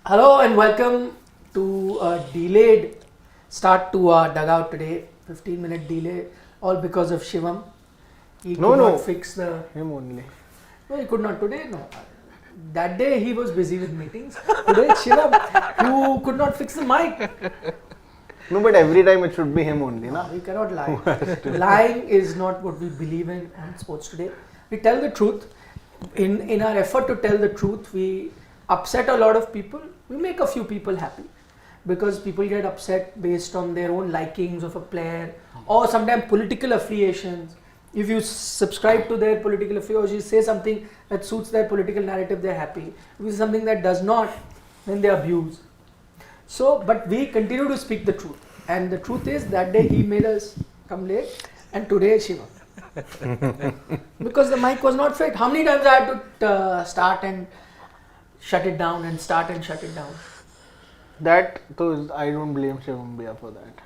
Hello and welcome to a delayed start to our dugout today. 15-minute delay, all because of Shivam. He could not fix the... Him only. No, he could not today, no. That day he was busy with meetings. Today Shivam, you could not fix the mic. No, but every time it should be him only, na? We cannot lie. Lying is not what we believe in on sports today. We tell the truth. In our effort to tell the truth, we upset a lot of people. We make a few people happy because people get upset based on their own likings of a player or sometimes political affiliations. If you subscribe to their political affiliation, or you say something that suits their political narrative, they're happy. If you say something that does not, then they abuse. So, but we continue to speak the truth. And the truth is that day he made us come late and today Shiva. Because the mic was not fit. How many times I had to start and shut it down and start and shut it down? That, so I don't blame Shivam Bhaiya for that.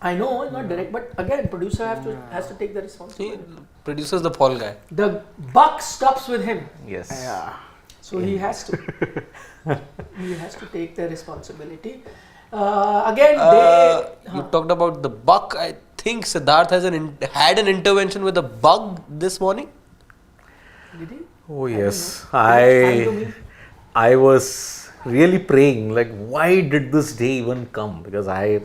I know, it's not direct, but again, producer has to take the responsibility. Producer's the fall guy. The buck stops with him. Yes. Yeah. So he has to. He has to take the responsibility. You talked about the buck. I think Siddharth had an intervention with a bug this morning. Did he? Oh yes. Fine to me. I was really praying, like, why did this day even come? Because I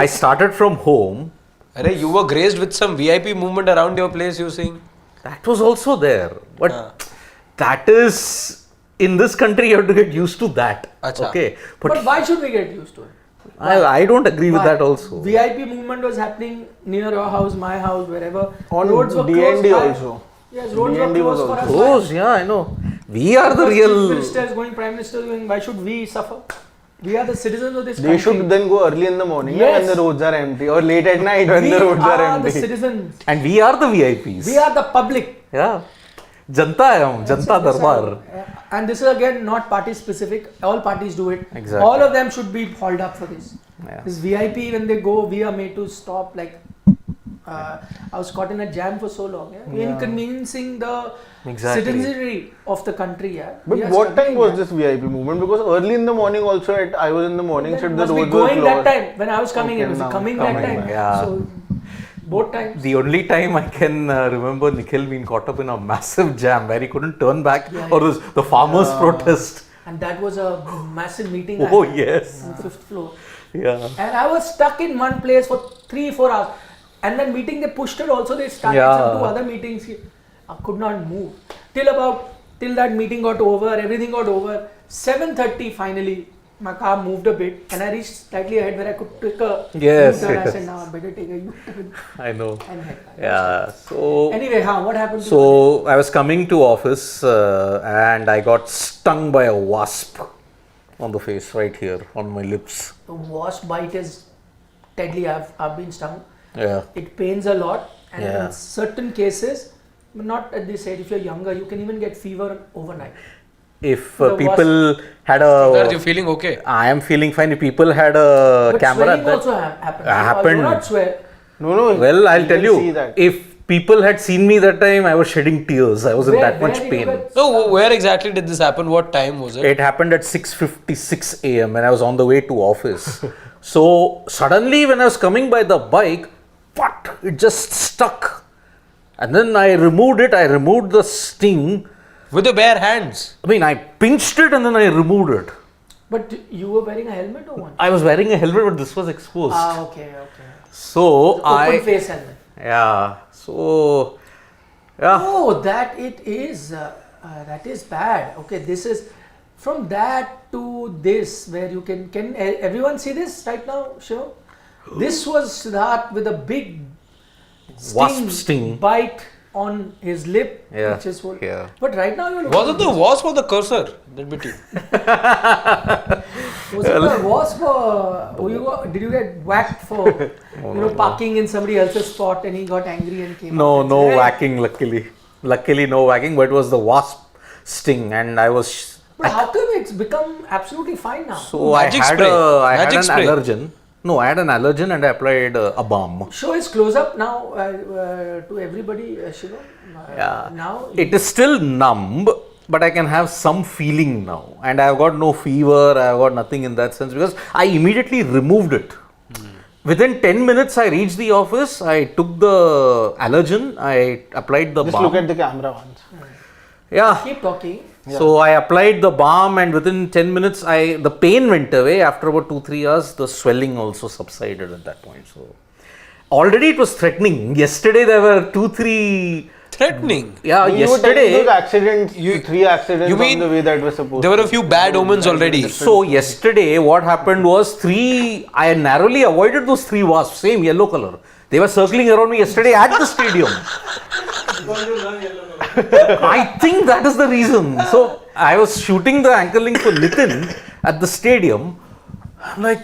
started from home. Arey, you were graced with some VIP movement around your place, you saying? That was also there. But that is, in this country, you have to get used to that. Achha. Okay. But why should we get used to it? I don't agree with that also. VIP movement was happening near your house, my house, wherever. On roads were D&D closed. also. Yes, roads were D&D was closed for us. Close, yeah, I know. We are the Chief real... Minister is going, Prime Minister is going. Why should we suffer? We are the citizens of this country. They should then go early in the morning Yes. when the roads are empty, or late at night when the roads are We are empty. the citizens. And we are the VIPs. We are the public. Yeah. Janta hai hum, Janta Darbar. And this is again not party specific. All parties do it. Exactly. All of them should be hauled up for this. Yeah. This VIP, when they go, we are made to stop. Like I was caught in a jam for so long. Yeah? Inconveniencing the citizenry of the country. Yeah? But what time was this VIP movement? Because early in the morning also, I was in the morning, said the roads were going closed. that time when I was coming in. Was it coming that time? Yeah. So both times. The only time I can remember Nikhil being caught up in a massive jam where he couldn't turn back, or the farmers' protest. And that was a massive meeting. Oh, I had yes. on the 5th floor. Yeah. And I was stuck in one place for 3-4 hours. And then meeting, they pushed it also. They started some 2 other meetings. I could not move. Till that meeting got over, everything got over. 7:30 finally, my car moved a bit. And I reached slightly ahead where I could take a U-turn. I said, now I better take a U-turn. I know. And head back. Yeah. So. Anyway, what happened to you? So I was coming to office and I got stung by a wasp on the face right here on my lips. The wasp bite is deadly. I've been stung. Yeah. It pains a lot, and in certain cases, but not at this age, if you're younger, you can even get fever overnight. If people had a... You're feeling okay? I am feeling fine. If people had a But camera... swelling also happened. Happened. You not swear. No. Well, I'll tell you, that. if people had seen me that time, I was shedding tears. I was in that much did you pain. get No, where exactly did this happen? What time was it? It happened at 6:56 a.m. and I was on the way to office. So suddenly when I was coming by the bike, it just stuck. And then I removed it. I removed the sting. With your bare hands? I mean, I pinched it and then I removed it. But you were wearing a helmet or what? I was wearing a helmet, but this was exposed. Okay. So Open face helmet. Yeah. So, yeah. Oh, that is bad. Okay, this is from that to this where you can everyone see this right now? Sure. This was Siddharth with a big Wasp sting. bite on his lip, Yeah. which is what. Yeah. But right now you're Was it the wasp or the cursor that bit you? Was it the wasp or did you get whacked for parking in somebody else's spot and he got angry and came? No Hey. whacking, luckily no whacking, but it was the wasp sting and I was... But how come it's become absolutely fine now? So Magic I had spray. I had Magic an spray. allergen. No, I had an allergen and I applied a balm. Show his close up now to everybody, Shiva. Yeah. Now It is still numb. but I can have some feeling now. And I have got no fever, I have got nothing in that sense because I immediately removed it. Within 10 minutes, I reached the office, I took the allergen, I applied the Just balm. look at the camera once. Yeah. Keep talking. So I applied the balm and within 10 minutes, the pain went away. After about 2-3 hours, the swelling also subsided at that point. So already it was threatening. Yesterday there were 2-3... Threatening. Yeah, You were telling yesterday... those accidents, 3 accidents you mean on the way that were supposed There to. were a few bad omens already. So yesterday what happened was I narrowly avoided those 3 wasps, same yellow color. They were circling around me yesterday at the stadium. I think that is the reason. So I was shooting the anchor link for Nitin at the stadium. I'm like,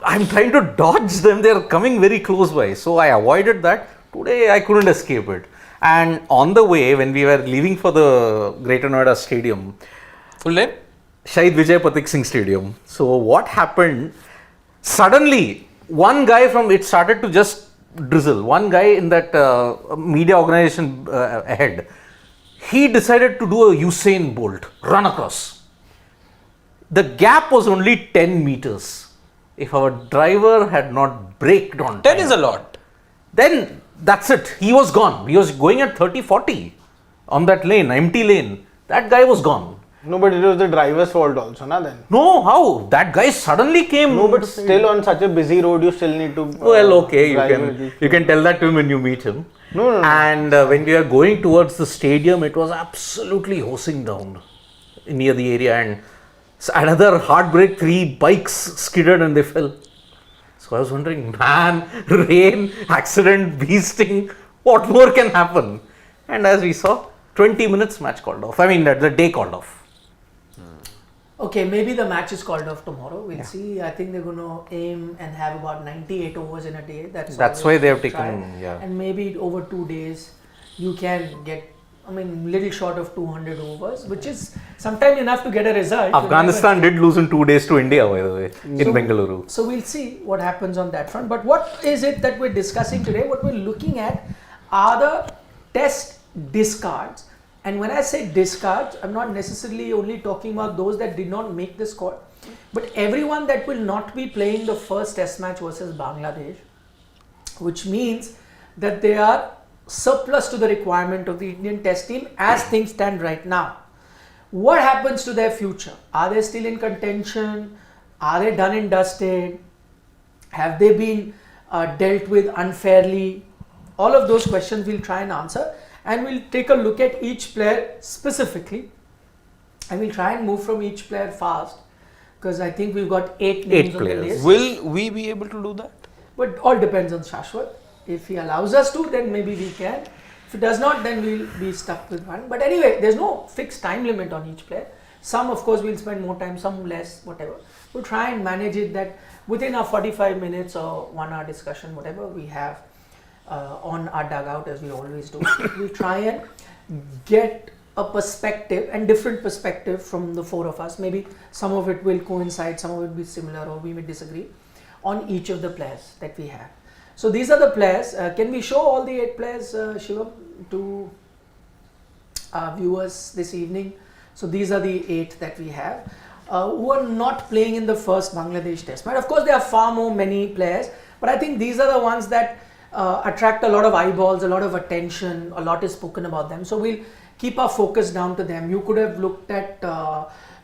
I'm trying to dodge them. They're coming very close by. So I avoided that. Today I couldn't escape it. And on the way, when we were leaving for the Greater Noida Stadium, Full name? Shahid Vijay Patik Singh Stadium. So what happened? Suddenly, one guy it started to just drizzle. One guy in that media organization ahead, he decided to do a Usain Bolt, run across. The gap was only 10 meters. If our driver had not braked on 10 time, is a lot. then that's it. He was gone. He was going at 30-40 on that lane, empty lane. That guy was gone. No, but it was the driver's fault also, na then. No, how? That guy suddenly came. No, but still on such a busy road, you still need to. Well, okay, drive you can tell that to him when you meet him. No. And when we were going towards the stadium, it was absolutely hosing down near the area, and another heartbreak. 3 bikes skidded and they fell. So I was wondering, man, rain, accident, bee sting, what more can happen? And as we saw, 20 minutes match called off. I mean, the day called off. Okay, maybe the match is called off tomorrow. We'll see. I think they're going to aim and have about 98 overs in a day. That's why they have always taken, try. yeah. And maybe over 2 days, you can get, little short of 200 overs, which is sometime enough to get a result. Afghanistan did lose in 2 days to India, by the way, in Bengaluru. So we'll see what happens on that front. But what is it that we're discussing today? What we're looking at are the test discards. And when I say discards, I'm not necessarily only talking about those that did not make the squad, but everyone that will not be playing the first test match versus Bangladesh, which means that they are surplus to the requirement of the Indian test team as things stand right now. What happens to their future? Are they still in contention? Are they done and dusted? Have they been dealt with unfairly? All of those questions we'll try and answer. And we'll take a look at each player specifically. And we'll try and move from each player fast. Because I think we've got 8 names on the list. Will we be able to do that? But all depends on Shashwat. If he allows us to, then maybe we can. If he does not, then we'll be stuck with one. But anyway, there's no fixed time limit on each player. Some, of course, we'll spend more time, some less, whatever. We'll try and manage it that within our 45 minutes or 1 hour discussion, whatever we have on our dugout, as we always do, we'll try and get a perspective and different perspective from the 4 of us. Maybe some of it will coincide, some of it will be similar, or we may disagree on each of the players that we have. So these are the players. Can we show all the 8 players, Shivam, to our viewers this evening? So these are the 8 that we have who are not playing in the first Bangladesh test match. Of course, there are many players, but I think these are the ones that attract a lot of eyeballs, a lot of attention, a lot is spoken about them. So we'll keep our focus down to them. You could have looked at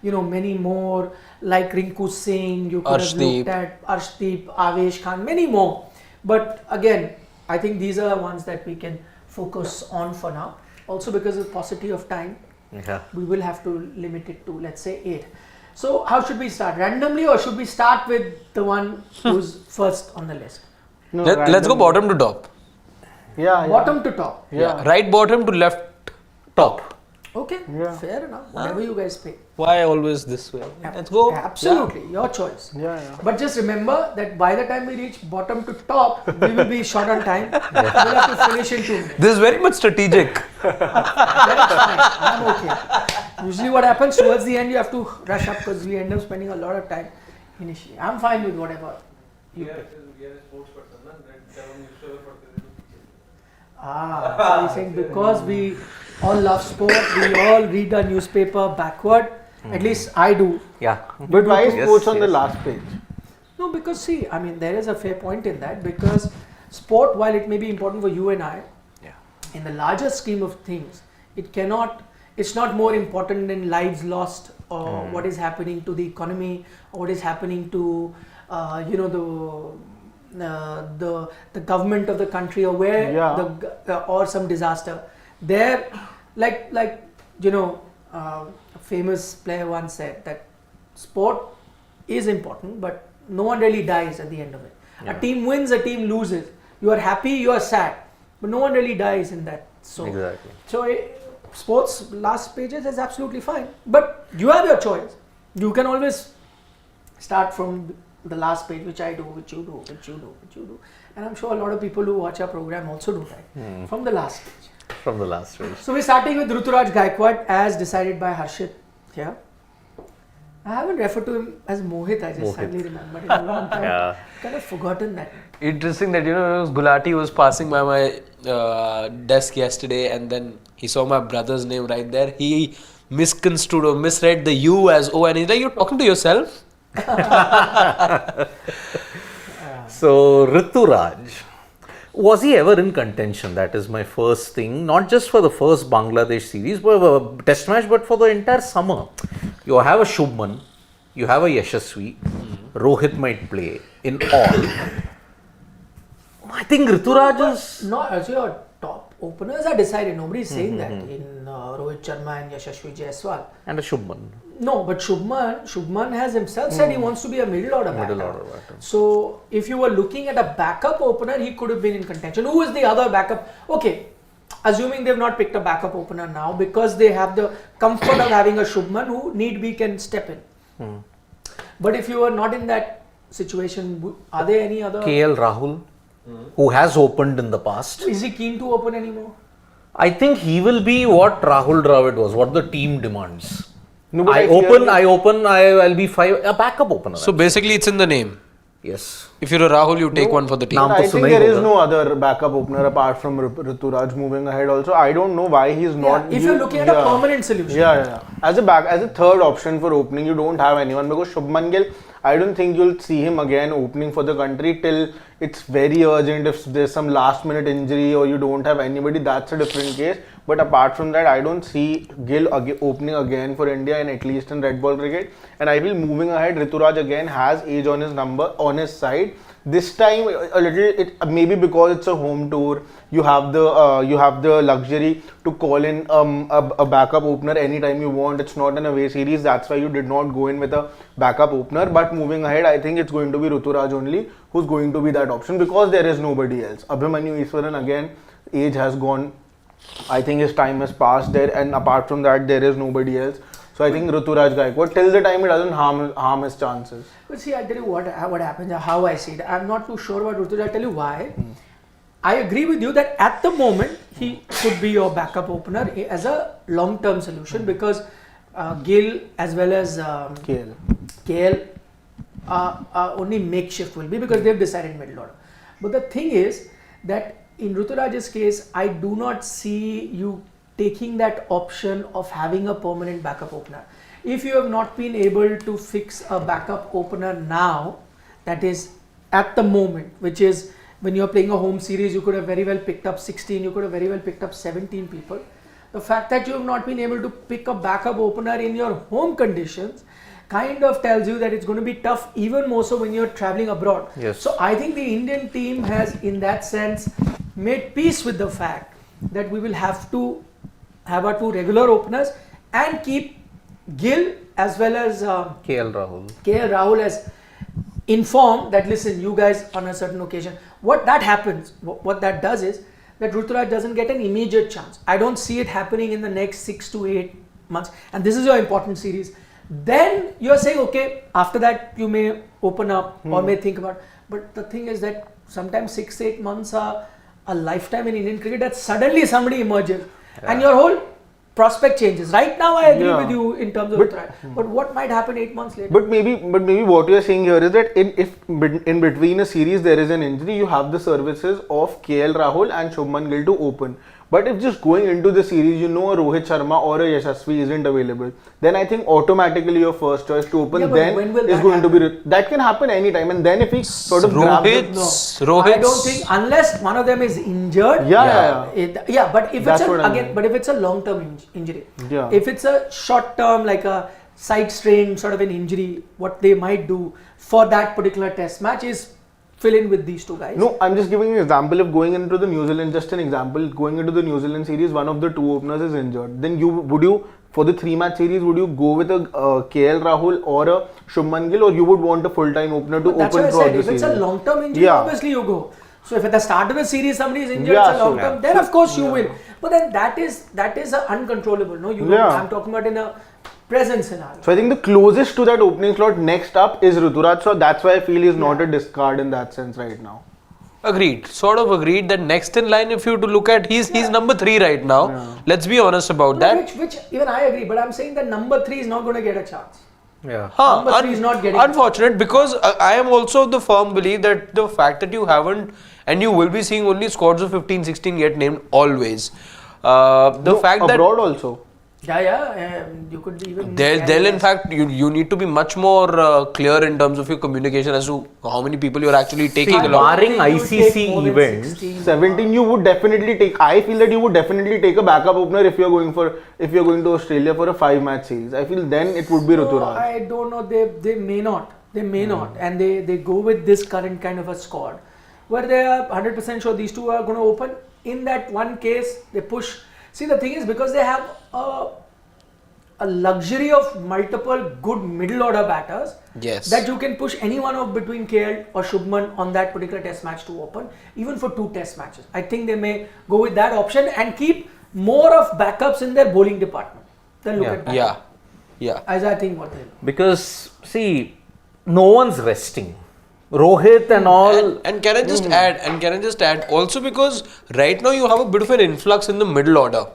many more like Rinku Singh, you could have looked at Arshdeep, Avesh Khan, many more. But again, I think these are the ones that we can focus on for now. Also because of paucity of time, we will have to limit it to, let's say, 8. So how should we start? Randomly, or should we start with the one who's first on the list? No, let's go bottom to top. Yeah. Bottom to top. Yeah. Right bottom to left top. Okay, fair enough. Whatever you guys pick. Why always this way? Let's go. Absolutely, your choice. Yeah. But just remember that by the time we reach bottom to top, we will be short on time. We'll have to finish in 2 minutes. This is very much strategic. That's fine. I'm okay. Usually what happens towards the end, you have to rush up because we end up spending a lot of time initially. I'm fine with whatever you pick. So you're saying because we all love sport. We all read a newspaper backward. At least I do. Yeah. But why is Yes, sports on the yes. last page? No, because see, I mean, there is a fair point in that, because sport, while it may be important for you and I, in the larger scheme of things, it's not more important than lives lost or what is happening to the economy or what is happening to, the government of the country or where or some disaster. There, a famous player once said that sport is important, but no one really dies at the end of it. A team wins, a team loses. You are happy, you are sad, but no one really dies in that. So, Exactly. Sports last pages is absolutely fine, but you have your choice. You can always start from the last page, which I do, which you do, which you do, which you do, and I'm sure a lot of people who watch our program also do that from the last page. From the last page. So we're starting with Ruturaj Gaikwad as decided by Harshit here. I haven't referred to him as Mohit, I just suddenly remembered. In a long time. Kind of forgotten that. Interesting that, Gulati was passing by my desk yesterday and then he saw my brother's name right there. He misconstrued or misread the U as O and he's like, you're talking to yourself? So, Ruturaj, was he ever in contention? That is my first thing. Not just for the first Bangladesh series, but test match, but for the entire summer. You have a Shubman, you have a Yashasvi, Rohit might play. In all, I think Ruturaj is... Not as your top openers are decided. Nobody is saying that in Rohit Sharma and Yashasvi Jaiswal. And a Shubman. No, but Shubman has himself said he wants to be a middle order batter. So if you were looking at a backup opener, he could have been in contention. Who is the other backup? Okay, assuming they've not picked a backup opener now because they have the comfort of having a Shubman who need be can step in. But if you are not in that situation, are there any other? KL Rahul, who has opened in the past. Is he keen to open anymore? I think he will be what Rahul Dravid was, what the team demands. No, but I'll be a backup opener. So basically it's in the name. Yes. If you're a Rahul, you take one for the team. Now- I think there is no other backup opener apart from Ruturaj moving ahead also. I don't know why he's not... if you're looking at a permanent solution. As a third option for opening, you don't have anyone because Shubman Gill, I don't think you'll see him again opening for the country till it's very urgent. If there's some last minute injury or you don't have anybody, that's a different case. But apart from that, I don't see Gill opening again for India and at least in red ball cricket. And I feel moving ahead, Ruturaj again has age on his side. This time a little, maybe because it's a home tour, you have the luxury to call in a backup opener anytime you want. It's not an away series, that's why you did not go in with a backup opener. But moving ahead, I think it's going to be Ruturaj only who's going to be that option because there is nobody else. Abhimanyu Easwaran again, age has gone. I think his time has passed there, and apart from that, there is nobody else. So I think Ruturaj Gaikwad, till the time it doesn't harm his chances. But see, I tell you what happens, how I see it. I'm not too sure about Ruturaj. I'll tell you why. I agree with you that at the moment, he could be your backup opener as a long-term solution because Gill as well as KL only makeshift will be because they've decided middle order. But the thing is that in Ruturaj's case, I do not see you taking that option of having a permanent backup opener. If you have not been able to fix a backup opener now, that is at the moment, which is when you're playing a home series, you could have very well picked up 16, you could have very well picked up 17 people. The fact that you have not been able to pick a backup opener in your home conditions kind of tells you that it's going to be tough, even more so when you're traveling abroad. Yes. So I think the Indian team has, in that sense, made peace with the fact that we will have to have our two regular openers and keep Gill as well as KL Rahul as informed that listen, you guys on a certain occasion. What that happens, what that does is that Ruturaj doesn't get an immediate chance. I don't see it happening in the next 6 to 8 months. And this is your important series. Then you're saying, okay, after that you may open up or may think about. But the thing is that sometimes 6-8 months are a lifetime in Indian cricket that suddenly somebody emerges and your whole prospect changes. Right now I agree with you in terms of Ruturaj. But what might happen 8 months later? But maybe what you are saying here is that if in between a series there is an injury, you have the services of KL Rahul and Shubman Gill to open. But if just going into the series, you know a Rohit Sharma or a Yashasvi isn't available, then I think automatically your first choice to open then is going to be... That can happen anytime. And then if he sort of grabs it... I don't think, unless one of them is injured. But if it's a long-term injury, if it's a short-term, like a side strain sort of an injury, what they might do for that particular test match is fill in with these two guys. No, I'm just giving you an example of going into the New Zealand, just an example, going into the New Zealand series, one of the two openers is injured. Then for the 3-match series, would you go with a KL Rahul or a Shubman Gill, or you would want a full-time opener to open throughout the series? If it's a long-term injury, obviously you go. So if at the start of the series somebody is injured, it's a long-term, then of course you will. But then that is uncontrollable. No, I'm talking about in a present scenario. So I think the closest to that opening slot next up is Ruturaj. So that's why I feel he's not a discard in that sense right now. Agreed. Sort of agreed that next in line, if you to look at, he's number 3 right now. Yeah. Let's be honest about that. Which even I agree, but I'm saying that number 3 is not going to get a chance. Yeah. Number 3 is not getting unfortunate, because I am also of the firm belief that the fact that you haven't, and you will be seeing only squads of 15-16 get named always. Abroad also. You could even... They'll in fact, you need to be much more clear in terms of your communication as to how many people you're actually taking along. Barring ICC events, 17 you would definitely take. I feel that you would definitely take a backup opener if you're going to Australia for a 5-match series. I feel then it would be Ruturaj. I don't know. They may not. And they go with this current kind of a squad where they are 100% sure these two are going to open. In that one case, they push. See, the thing is, because they have a luxury of multiple good middle order batters, that you can push any one of between KL or Shubman on that particular test match to open, even for 2 test matches. I think they may go with that option and keep more of backups in their bowling department than look at backup. As I think what they do. Because, see, no one's resting. Rohit and all. And can I just add also, because right now you have a bit of an influx in the middle order,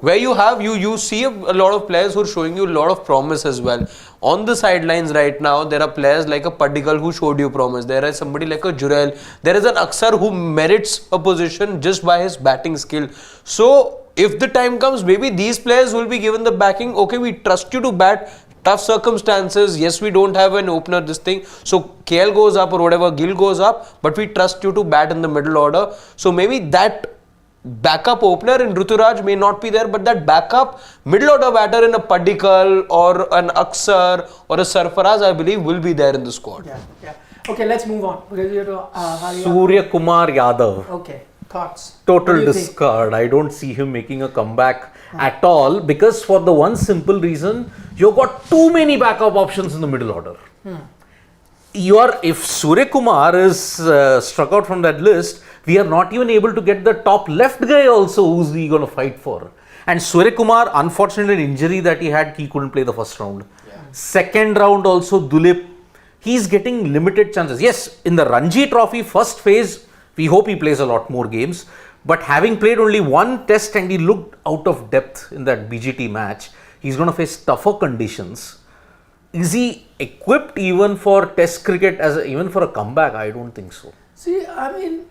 where you see a lot of players who are showing you a lot of promise as well. On the sidelines right now, there are players like a Padikkal who showed you promise. There is somebody like a Jurel. There is an Aksar who merits a position just by his batting skill. So if the time comes, maybe these players will be given the backing. Okay, we trust you to bat. Tough circumstances, yes, we don't have an opener, this thing. So KL goes up or whatever, Gill goes up, but we trust you to bat in the middle order. So maybe that backup opener in Ruturaj may not be there, but that backup middle order batter in a Padikkal or an Aksar or a Sarfaraz, I believe, will be there in the squad. Okay, let's move on. Suryakumar Yadav. Okay, thoughts? Total discard. I don't see him making a comeback at all, because for the one simple reason, you've got too many backup options in the middle order. If Suryakumar is struck out from that list, we are not even able to get the top left guy also who's he going to fight for. And Suryakumar, unfortunately, injury that he had, he couldn't play the first round. Second round also, Dulip, he's getting limited chances. Yes, in the Ranji Trophy first phase, we hope he plays a lot more games. But having played only one test and he looked out of depth in that BGT match, he's going to face tougher conditions. Is he equipped even for test cricket, even for a comeback? I don't think so. See, I mean,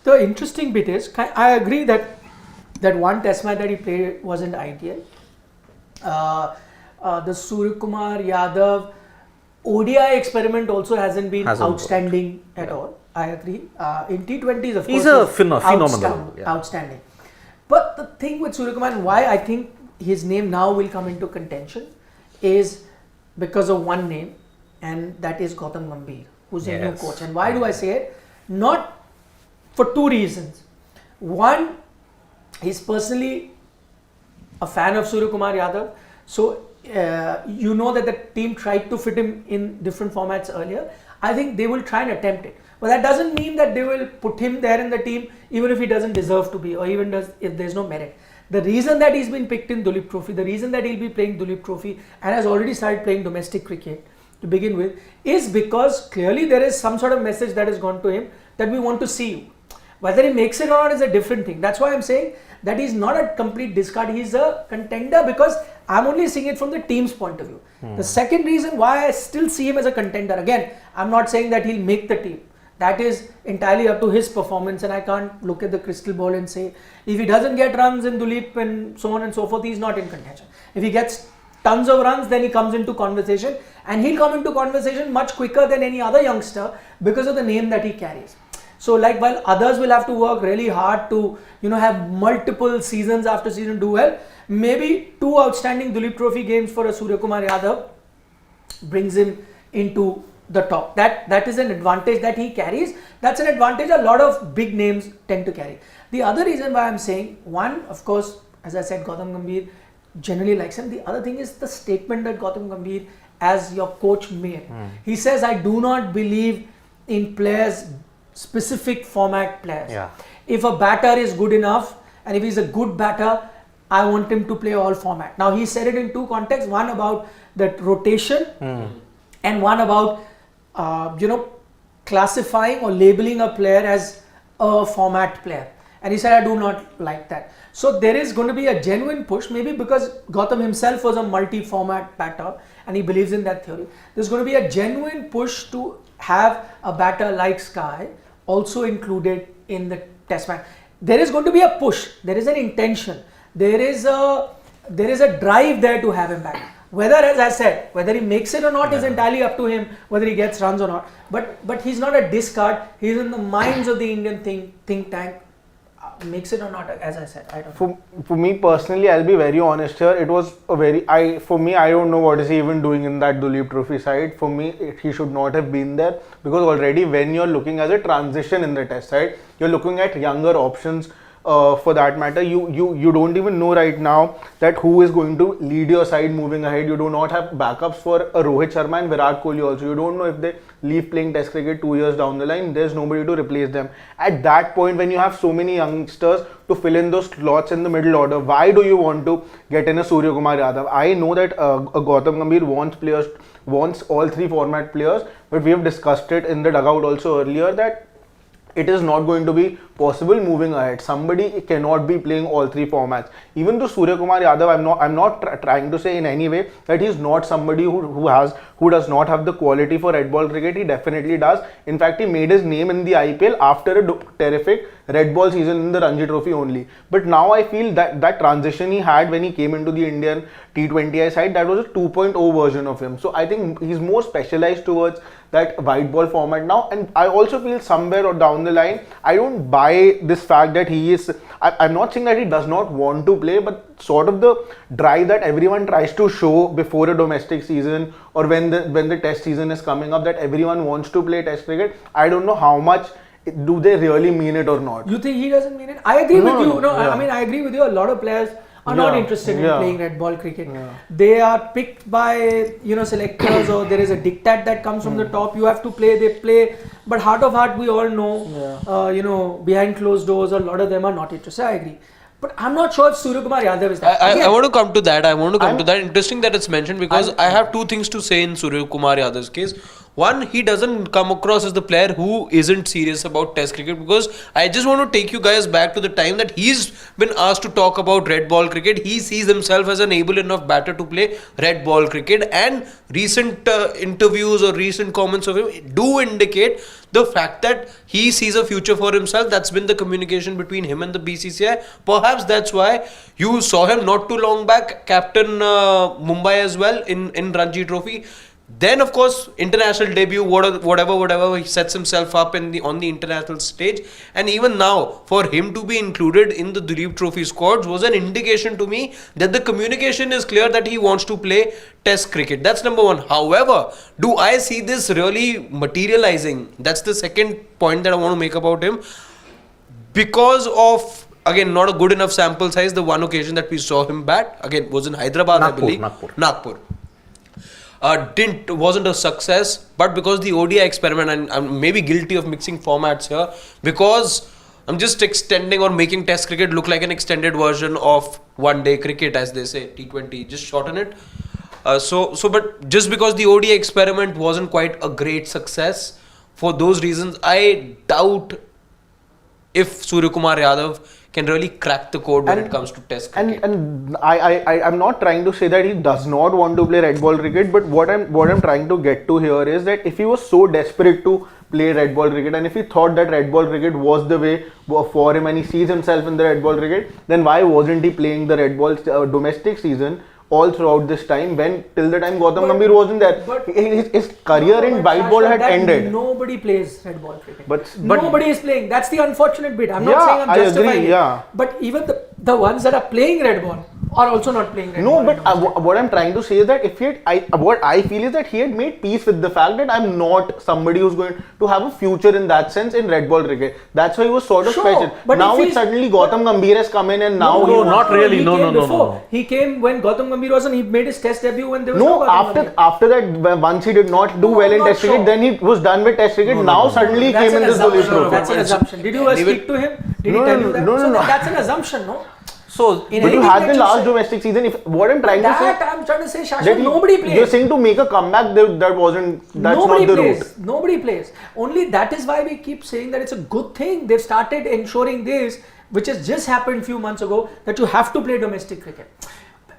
the interesting bit is, I agree that one test match that he played wasn't ideal. The Suryakumar Yadav ODI experiment also hasn't been outstanding at all. I agree. In T20s, of course, he's a phenomenal. Outstanding. But the thing with Suryakumar and why I think his name now will come into contention is because of one name, and that is Gautam Gambhir, who's a new coach. And why do I say it? Not for 2 reasons. One, he's personally a fan of Suryakumar Yadav. So, you know that the team tried to fit him in different formats earlier. I think they will try and attempt it. But that doesn't mean that they will put him there in the team even if he doesn't deserve to be, or even if there's no merit. The reason that he's been picked in Dulip Trophy, the reason that he'll be playing Dulip Trophy and has already started playing domestic cricket to begin with, is because clearly there is some sort of message that has gone to him that we want to see you. Whether he makes it or not is a different thing. That's why I'm saying that he's not a complete discard. He's a contender because I'm only seeing it from the team's point of view. The second reason why I still see him as a contender, again, I'm not saying that he'll make the team. That is entirely up to his performance, and I can't look at the crystal ball and say if he doesn't get runs in Duleep and so on and so forth, he's not in contention. If he gets tons of runs, then he comes into conversation, and he'll come into conversation much quicker than any other youngster because of the name that he carries. So like while others will have to work really hard to have multiple seasons after season do well, maybe 2 outstanding Duleep Trophy games for a Suryakumar Yadav brings him into the top. That is an advantage that he carries. That's an advantage a lot of big names tend to carry. The other reason why I'm saying, one, of course, as I said, Gautam Gambhir generally likes him. The other thing is the statement that Gautam Gambhir as your coach made. He says, I do not believe in players, specific format players. Yeah. If a batter is good enough and if he's a good batter, I want him to play all format. Now he said it in 2 contexts, one about that rotation and one about classifying or labeling a player as a format player. And he said, I do not like that. So there is going to be a genuine push, maybe because Gautam himself was a multi-format batter and he believes in that theory. There's going to be a genuine push to have a batter like Sky also included in the test match. There is going to be a push. There is an intention. There is a drive there to have him back. Whether, as I said, whether he makes it or not is entirely up to him, whether he gets runs or not. But he's not a discard. He's in the minds of the Indian think tank. Makes it or not, as I said, I don't know. For me personally, I'll be very honest here. It was I don't know what is he even doing in that Duleep Trophy side. For me, he should not have been there, because already when you're looking as a transition in the test side, you're looking at younger options. For that matter, you don't even know right now that who is going to lead your side moving ahead. You do not have backups for a Rohit Sharma and Virat Kohli also. You don't know if they leave playing test cricket 2 years down the line, there's nobody to replace them. At that point, when you have so many youngsters to fill in those slots in the middle order, why do you want to get in a Suryakumar Yadav? I know that Gautam Gambhir wants all 3 format players, but we have discussed it in the dugout also earlier that it is not going to be possible moving ahead. Somebody cannot be playing all 3 formats. Even though Suryakumar Yadav, I'm not trying to say in any way that he's not somebody who does not have the quality for red ball cricket. He definitely does. In fact, he made his name in the IPL after a terrific red ball season in the Ranji Trophy only. But now I feel that transition he had when he came into the Indian T20I side, that was a 2.0 version of him. So I think he's more specialized towards that white ball format now. And I also feel somewhere or down the line, I don't buy this fact that he is, I'm not saying that he does not want to play, but sort of the drive that everyone tries to show before a domestic season or when the test season is coming up, that everyone wants to play test cricket. I don't know how much do they really mean it or not. You think he doesn't mean it? I agree with you. I mean, I agree with you. A lot of players are not interested in playing red ball cricket. They are picked by selectors, or there is a diktat that comes from the top. You have to play, they play. But heart of heart, we all know, behind closed doors, a lot of them are not interested. I agree. But I'm not sure if Suryakumar Yadav is that. I want to come to that. Interesting that it's mentioned, because I have 2 things to say in Suryakumar Yadav's case. One, he doesn't come across as the player who isn't serious about test cricket, because I just want to take you guys back to the time that he's been asked to talk about red ball cricket. He sees himself as an able enough batter to play red ball cricket, and recent interviews or recent comments of him do indicate the fact that he sees a future for himself. That's been the communication between him and the BCCI. Perhaps that's why you saw him not too long back captain Mumbai as well in Ranji Trophy. Then, of course, international debut, whatever, he sets himself up on the international stage. And even now, for him to be included in the Duleep Trophy squads was an indication to me that the communication is clear that he wants to play test cricket. That's number one. However, do I see this really materializing? That's the second point that I want to make about him. Because of, again, not a good enough sample size, the one occasion that we saw him bat, again, was in Hyderabad, I believe. Nagpur. Wasn't a success, but because the ODI experiment, and I'm maybe guilty of mixing formats here, because I'm just extending or making test cricket look like an extended version of one day cricket, as they say, T20, just shorten it. But just because the ODI experiment wasn't quite a great success, for those reasons, I doubt if Suryakumar Yadav can really crack the code when it comes to test cricket. And I'm not trying to say that he does not want to play red ball cricket, but what I'm trying to get to here is that if he was so desperate to play red ball cricket, and if he thought that red ball cricket was the way for him and he sees himself in the red ball cricket, then why wasn't he playing the red ball domestic season all throughout this time, when till the time Gautam Gambhir wasn't there? His career in white ball had ended. Nobody plays red ball cricket. But nobody is playing. That's the unfortunate bit. I'm not saying I'm justifying it. But even the ones that are playing red ball are also not playing red ball. No, but what I'm trying to say is that if he had, what I feel is that he had made peace with the fact that I'm not somebody who's going to have a future in that sense in red ball cricket. That's why he was sort of special. But now it's suddenly Gautam Gambhir has come in and now not really. No. He came when Gautam Gambhir was on. He made his test debut when there was no after that, once he did not do well in test cricket, then he was done with test cricket. Now suddenly he came in this Duleep Trophy. That's an assumption. Did you speak to him? Did he tell you that? No. That's an assumption, no? So, but you had the last domestic season. What I'm trying to say, I'm trying to say, Shashwat, nobody plays. You're saying to make a comeback, that's not the route. Nobody plays. Only that is why we keep saying that it's a good thing. They've started ensuring this, which has just happened a few months ago, that you have to play domestic cricket.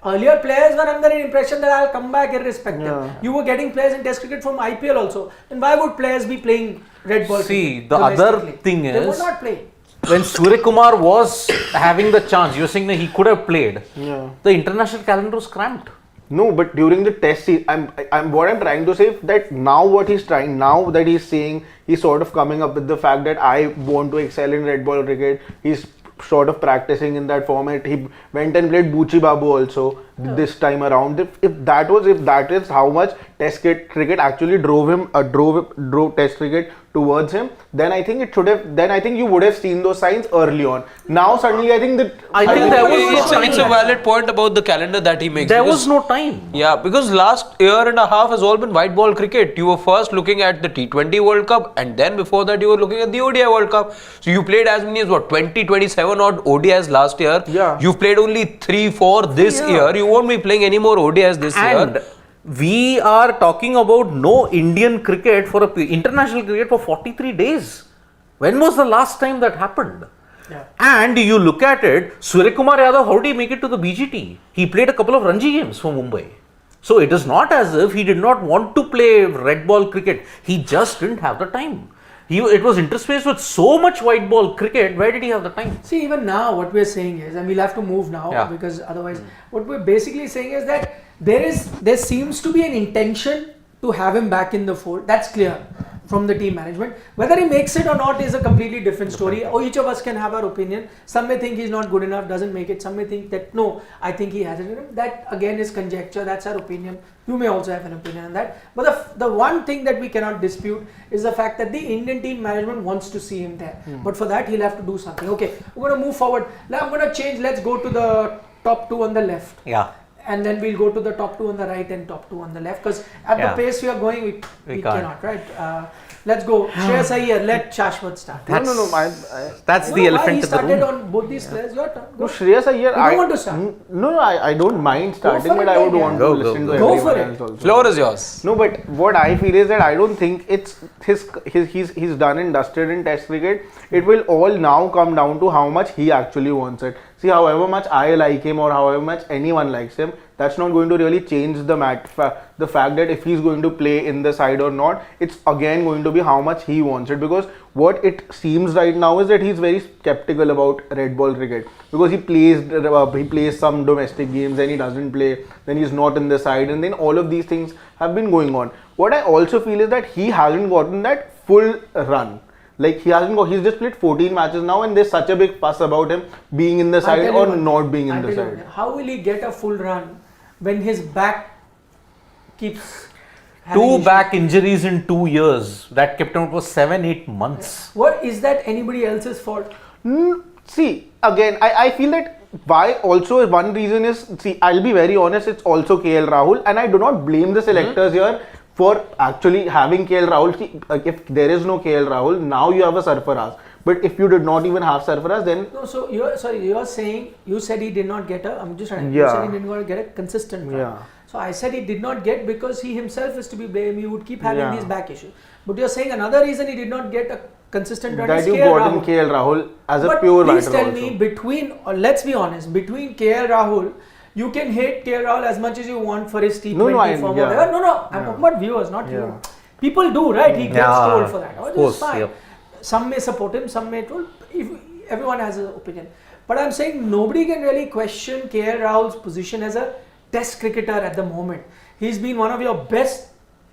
Earlier players were under an impression that I'll come back irrespective. Yeah. You were getting players in test cricket from IPL also. Then why would players be playing red ball cricket? See, the other thing is, they were not playing. When Suryakumar was having the chance, you're saying that he could have played. Yeah. The international calendar was cramped. No, but during the test season, what I'm trying to say that now that he's saying, he's sort of coming up with the fact that I want to excel in red ball cricket. He's sort of practicing in that format. He went and played Buchi Babu also this time around. If that is how much test cricket actually drove test cricket towards him, then I think you would have seen those signs early on. Now suddenly I think it's a valid point about the calendar that he makes. There was no time. Yeah, because last year and a half has all been white ball cricket. You were first looking at the T20 World Cup, and then before that you were looking at the ODI World Cup. So you played as many as 27 odd ODIs last year. Yeah. You've played only 3-4 this year. You won't be playing any more ODIs this year. We are talking about no Indian cricket international cricket for 43 days. When was the last time that happened? Yeah. And you look at it, Suryakumar Yadav, how did he make it to the BGT? He played a couple of Ranji games for Mumbai. So it is not as if he did not want to play red ball cricket. He just didn't have the time. It was interspaced with so much white ball cricket. Where did he have the time? See, even now what we're saying is, and we'll have to move now because otherwise, what we're basically saying is that there seems to be an intention to have him back in the fold. That's clear from the team management. Whether he makes it or not is a completely different story. Each of us can have our opinion. Some may think he's not good enough, doesn't make it. Some may think that no, I think he has it. That again is conjecture. That's our opinion. You may also have an opinion on that. But the one thing that we cannot dispute is the fact that the Indian team management wants to see him there. But for that, he'll have to do something. Okay, we're going to move forward. Now I'm going to change. Let's go to the top two on the left. Yeah. And then we'll go to the top two on the right and top two on the left. Because at the pace we are going, we cannot, right? Let's go. Shreyas Iyer, let Shashwat start. That's the elephant in the room. He started on both these players. Your turn. No, Shreyas Iyer. You don't want to start? No, I don't mind starting, but I would want to listen to everyone else also. Floor is yours. No, but what I feel is that I don't think it's he's done and dusted in Test cricket. It will all now come down to how much he actually wants it. See, however much I like him or however much anyone likes him, that's not going to really change the fact that if he's going to play in the side or not. It's again going to be how much he wants it, because what it seems right now is that he's very skeptical about red ball cricket, because he plays some domestic games, then he doesn't play, then he's not in the side, and then all of these things have been going on. What I also feel is that he hasn't gotten that full run. Like he's just played 14 matches now, and there's such a big fuss about him being in the side or not being in the side. How will he get a full run when his back keeps two back injuries in 2 years? That kept him for 7-8 months. What is that anybody else's fault? See, again, I feel that why also one reason is, see, I'll be very honest, it's also KL Rahul, and I do not blame the selectors here for actually having KL Rahul. If there is no KL Rahul, now you have a Sarfaraz. But if you did not even have Sarfaraz, then... No, so you're saying, you said he did not get you said he did not get a consistent run. Yeah. So I said he did not get because he himself is to be blamed. He would keep having these back issues. But you're saying another reason he did not get a consistent run is KL Rahul. That you got in KL Rahul as a pure batter also. Please tell me, let's be honest, between KL Rahul, you can hate KL Rahul as much as you want for his T20 form. No, I'm talking about viewers, not you. People do, right? He gets trolled for that. Of course, fine. yep. Some may support him, some may troll. Everyone has an opinion. But I'm saying nobody can really question KL Rahul's position as a test cricketer at the moment. He's been one of your best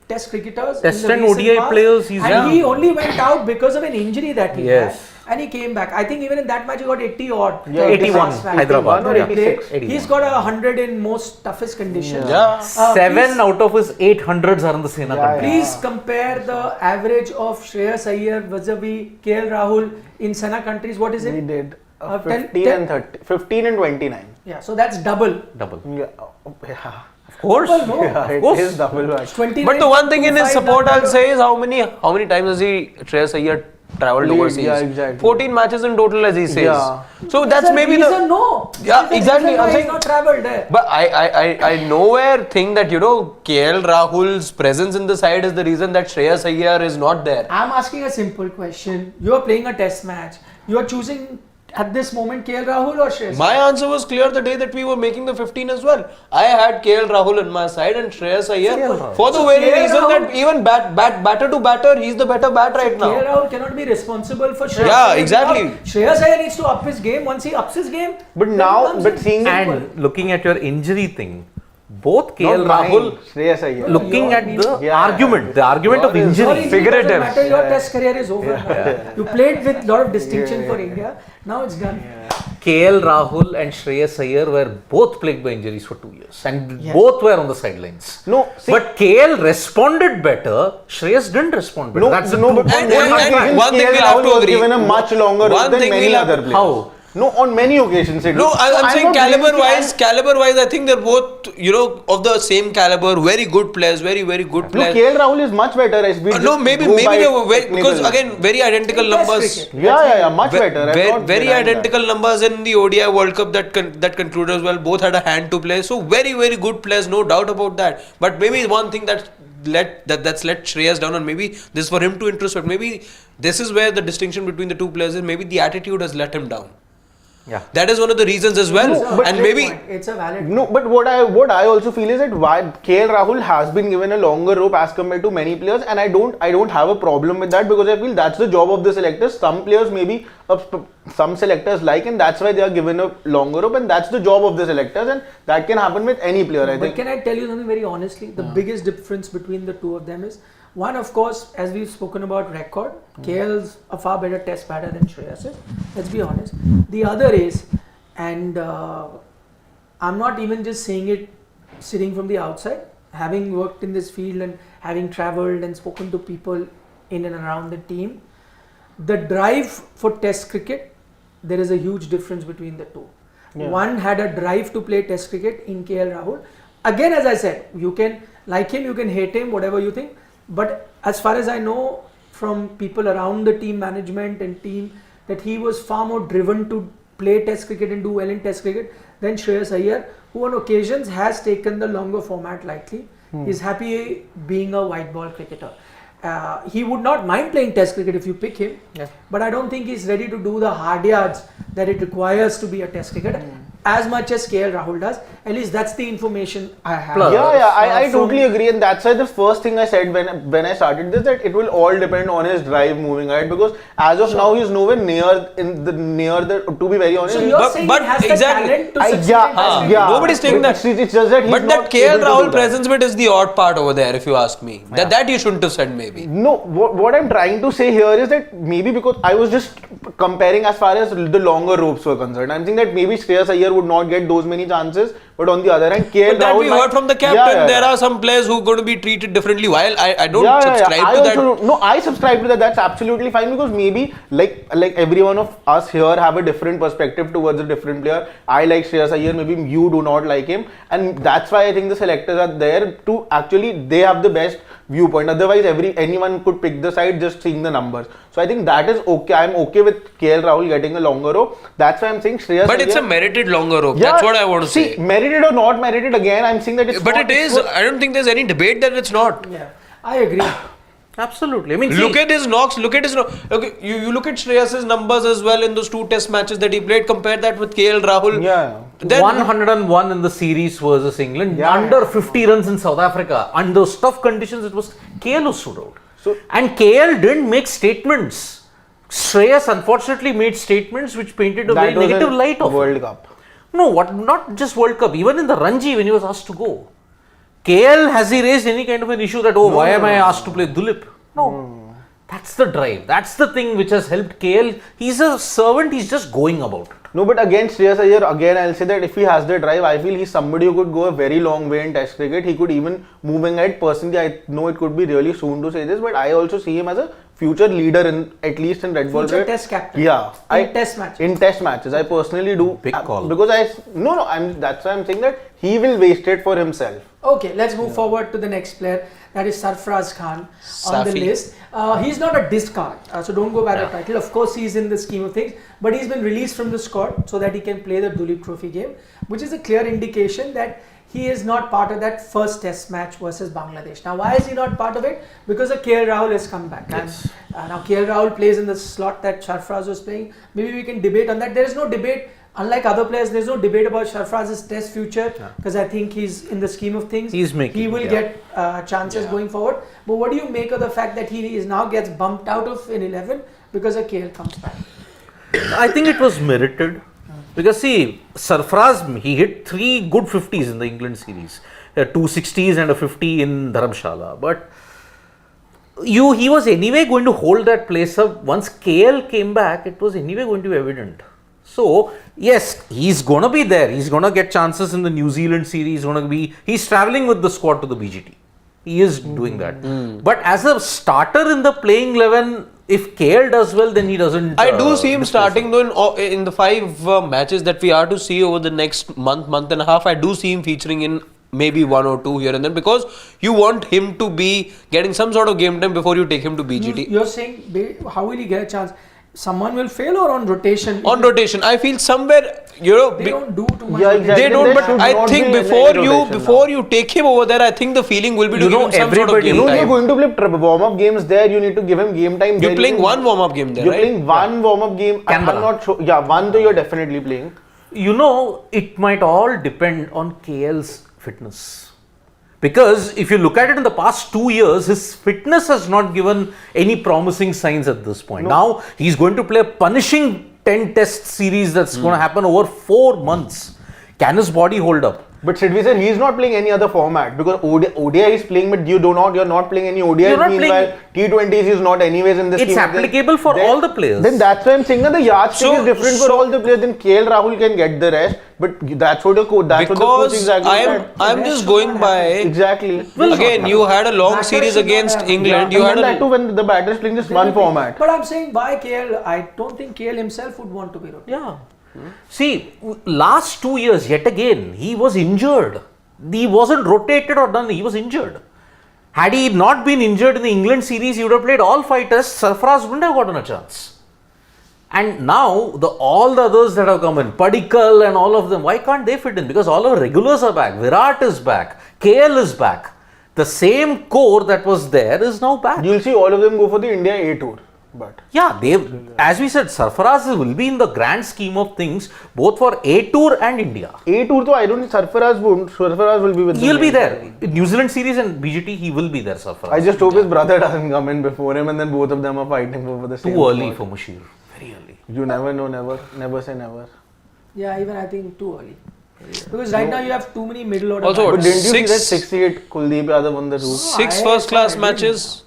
test cricketers. Test in the and recent ODI past, players, and he only went out because of an injury that he Yes. had. And he came back. I think even in that match he got 80 odd. Yeah, 81, Last match. Hyderabad. No, Yeah. he played. 81. He's got 100 in most toughest conditions. Yeah. 7 out of his 800s are in the Sena country. Please compare the average of Shreyas Iyer vis-a-vis KL Rahul in Sena countries. What is We it? did 10 15 and 30, 15 and 29. Yeah, so that's double. Double. Yeah, Of course. Double, no. yeah, it course. is double match. 29 But the one thing in his 25 support now. I'll say is how many times has he Shreyas Iyer travelled Played, overseas? yeah, exactly. 14 matches in total, as he says. Yeah. So There's that's a maybe reason, the. no. Yeah, There's a exactly. reason why I'm he's saying- not travelled there. But I nowhere think that KL Rahul's presence in the side is the reason that Shreyas Iyer is not there. I'm asking a simple question. You are playing a test match. You are choosing at this moment KL Rahul or Shreyas? My answer was clear the day that we were making the 15 as well. I had KL Rahul on my side and Shreyas Iyer for the So very KL reason Rahul- that even batter to batter, he's the better bat right KL now. Rahul cannot be responsible for Shreyas Yeah, Iyer exactly. without- Shreyas Iyer needs to up his game. Once he ups his game, But then now, he comes but in. seeing And looking at your injury thing, both KL not Rahul mine, Shreyas Iyer. looking at the Yeah. argument of Your injury. injury Figurative. doesn't matter, your test career is over now. You played with a lot of distinction for India. Now it's done. KL Rahul and Shreyas Iyer were both plagued by injuries for 2 years and Yes. both were on the sidelines. No, see, But KL responded better, Shreyas didn't respond better. no, That's the no, truth. but on And- many and occasions, one thing KL we'll have Rahul to was agree. given a much longer One run than thing many we'll have- other players. How? No, on many occasions it No, was. I'm So saying not blaming- caliber wise, I think they're both, of the same caliber, very good players, very, very good No, players. KL Rahul is much better. As we No, just maybe go they by were very, because technical. again, very identical In Test numbers. cricket. Yeah, much better. I'm not Very denying that. identical numbers in the ODI World Cup that concluded as well. Both had a hand to play. So very, very good players, no doubt about that. But maybe one thing that's let Shreyas down, and maybe this is for him to introspect. Maybe this is where the distinction between the two players is. Maybe the attitude has let him down. Yeah. That is one of the reasons as well. It's a And valid maybe point. It's a valid No, but what I also feel is that why KL Rahul has been given a longer rope as compared to many players, and I don't have a problem with that because I feel that's the job of the selectors. Some players maybe some selectors like, and that's why they are given a longer rope, and that's the job of the selectors, and that can happen with any player. I But think. can I tell you something very honestly? The biggest difference between the two of them is one, of course, as we've spoken about record, KL's a far better test batter than Shreyas is. Let's be honest. The other is, and I'm not even just saying it sitting from the outside, having worked in this field and having travelled and spoken to people in and around the team, the drive for test cricket, there is a huge difference between the two. Yeah. One had a drive to play test cricket in KL Rahul. Again, as I said, you can like him, you can hate him, whatever you think. But as far as I know from people around the team management and team, that he was far more driven to play test cricket and do well in test cricket than Shreyas Iyer, who on occasions has taken the longer format lightly. He's happy being a white ball cricketer. He would not mind playing test cricket if you pick him, but I don't think he's ready to do the hard yards that it requires to be a test cricketer as much as KL Rahul does. At least that's the information I have. Plus- I from- totally agree, and that's why the first thing I said when I started this, that it will all depend on his drive moving ahead, because as of now he's nowhere near the. To be very honest, So you're But- saying but he has exactly. the talent to I- succeed yeah, in test cricket? yeah. Nobody's saying that. It's just that he's But not that KL able to Rahul do that. presence bit is the odd part over there, if you ask me. That you shouldn't have said maybe. No, what I'm trying to say here is that maybe because I was just comparing as far as the longer ropes were concerned. I'm saying that maybe Shreyas Iyer would not get those many chances, but on the other hand, KL But that Rahul we might- heard from the captain. Yeah. There are some players who are going to be treated differently. While I don't subscribe I to also that. don't- No, I subscribe to that. That's absolutely fine, because maybe like every one of us here have a different perspective towards a different player. I like Shreyas Iyer, maybe you do not like him, and that's why I think the selectors are there to actually they have the best viewpoint. Otherwise, anyone could pick the side just seeing the numbers. So I think that is okay. I'm okay with KL Rahul getting a longer rope. That's why I'm saying Shreyas. But it's a Iyer- merited longer rope. Yeah, That's what I want to see, say. merited or not merited, again, I'm saying that it's. But not, it is. I don't think there's any debate that it's not. Yeah, I agree. Absolutely. I mean, Look at his knocks. Look at his knocks. Okay, you look at Shreyas's numbers as well in those two test matches that he played. Compare that with KL Rahul. Yeah. Then 101 in the series versus England, under 50 runs in South Africa. Under those tough conditions, it was KL who stood out. And KL didn't make statements. Shreyas unfortunately made statements which painted a very negative light of World Cup. No, not just World Cup. Even in the Ranji, when he was asked to go, KL, has he raised any kind of an issue that, why am I asked to play Dulip? No. That's the drive. That's the thing which has helped KL. He's a servant, he's just going about it. No, but against Shreyas Iyer, again I'll say that if he has the drive, I feel he's somebody who could go a very long way in Test cricket. He could even moving ahead. Personally, I know it could be really soon to say this, but I also see him as a future leader in at least in red ball Future cricket. Test captain. Yeah, In Test matches. In Test matches, I personally do. Big call. Because that's why I'm saying that he will waste it for himself. Okay, let's move forward to the next player. That is Sarfaraz Khan on the Safi. list. He's not a discard, so don't go by the title. Of course, he's in the scheme of things, but he's been released from the squad so that he can play the Dulip Trophy game, which is a clear indication that he is not part of that first Test match versus Bangladesh. Now, why is he not part of it? Because KL Rahul has come back. Yes. And now KL Rahul plays in the slot that Sarfaraz was playing. Maybe we can debate on that. There is no debate. Unlike other players, there's no debate about Sarfaraz's Test future because I think he's in the scheme of things. He will get chances going forward. But what do you make of the fact that he is now gets bumped out of in 11 because KL comes back? I think it was merited. Because see, Sarfaraz, he hit 3 good 50s in the England series. 2 60s and a 50 in Dharamshala. But he was anyway going to hold that place up. Once KL came back, it was anyway going to be evident. So, yes, he's going to be there. He's going to get chances in the New Zealand series. He's travelling with the squad to the BGT. He is doing that. But as a starter in the playing 11, if KL does well, then he doesn't. I do see him starting though in the 5 matches that we are to see over the next month and a half. I do see him featuring in maybe 1 or 2 here and then because you want him to be getting some sort of game time before you take him to BGT. You're saying, how will he get a chance? Someone will fail or on rotation? On rotation, I feel somewhere, they don't do too much. Yeah, exactly. They don't, There but should I not think be any before you take him over there, I think the feeling will be to give him some sort of game You're time. going to play warm-up games there. You need to give him game time. You're playing one warm-up game there, You're right? playing one warm-up game. I'm not sure. Yeah, one though you're definitely playing. It might all depend on KL's fitness. Because if you look at it in the past 2 years, his fitness has not given any promising signs at this point. Now, he's going to play a punishing 10 test series that's going to happen over 4 months. Can his body hold up? But Sidvi sir, he's not playing any other format because ODI is playing, but you're not playing any ODI. Meanwhile, T20s is not anyways in this. It's applicable for all the players. Then that's why I'm saying that the yardstick is different for all the players. Then KL Rahul can get the rest, but that's what the coach. That's what the coach exactly said. I'm just going by Exactly. again. You had a long series against England. You had that too when the batter is playing this one format. But I'm saying why KL? I don't think KL himself would want to be rotated. Yeah. See, last 2 years, yet again, he was injured. He wasn't rotated or done, he was injured. Had he not been injured in the England series, he would have played all 5 tests. Sarfaraz wouldn't have gotten a chance. And now, all the others that have come in, Padikkal and all of them, why can't they fit in? Because all our regulars are back. Virat is back. KL is back. The same core that was there is now back. You'll see all of them go for the India A tour. But yeah, as we said, Sarfaraz will be in the grand scheme of things, both for A Tour and India. A Tour, though, I don't think Sarfaraz will be with them. He'll be there. In New Zealand series and BGT, he will be there, Sarfaraz. I just hope his brother doesn't come in before him and then both of them are fighting over the same Too early spot. for Mushir. Very early. You never know, never say never. Yeah, even I think too early. Because right now you have too many middle order. Also, But didn't you see that 6 68 Kuldeep Yadav on the roof? 6 first class matches.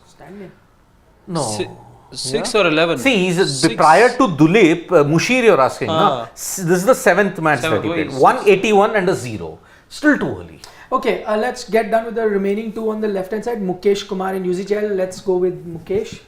No. 6 or 11. See, he's 6. prior to Dulip, Mushir you're asking. No? This is the 7th match that he played. 181 and a 0. Still too early. Okay, let's get done with the remaining 2 on the left hand side. Mukesh Kumar and Yuzvendra. Let's go with Mukesh.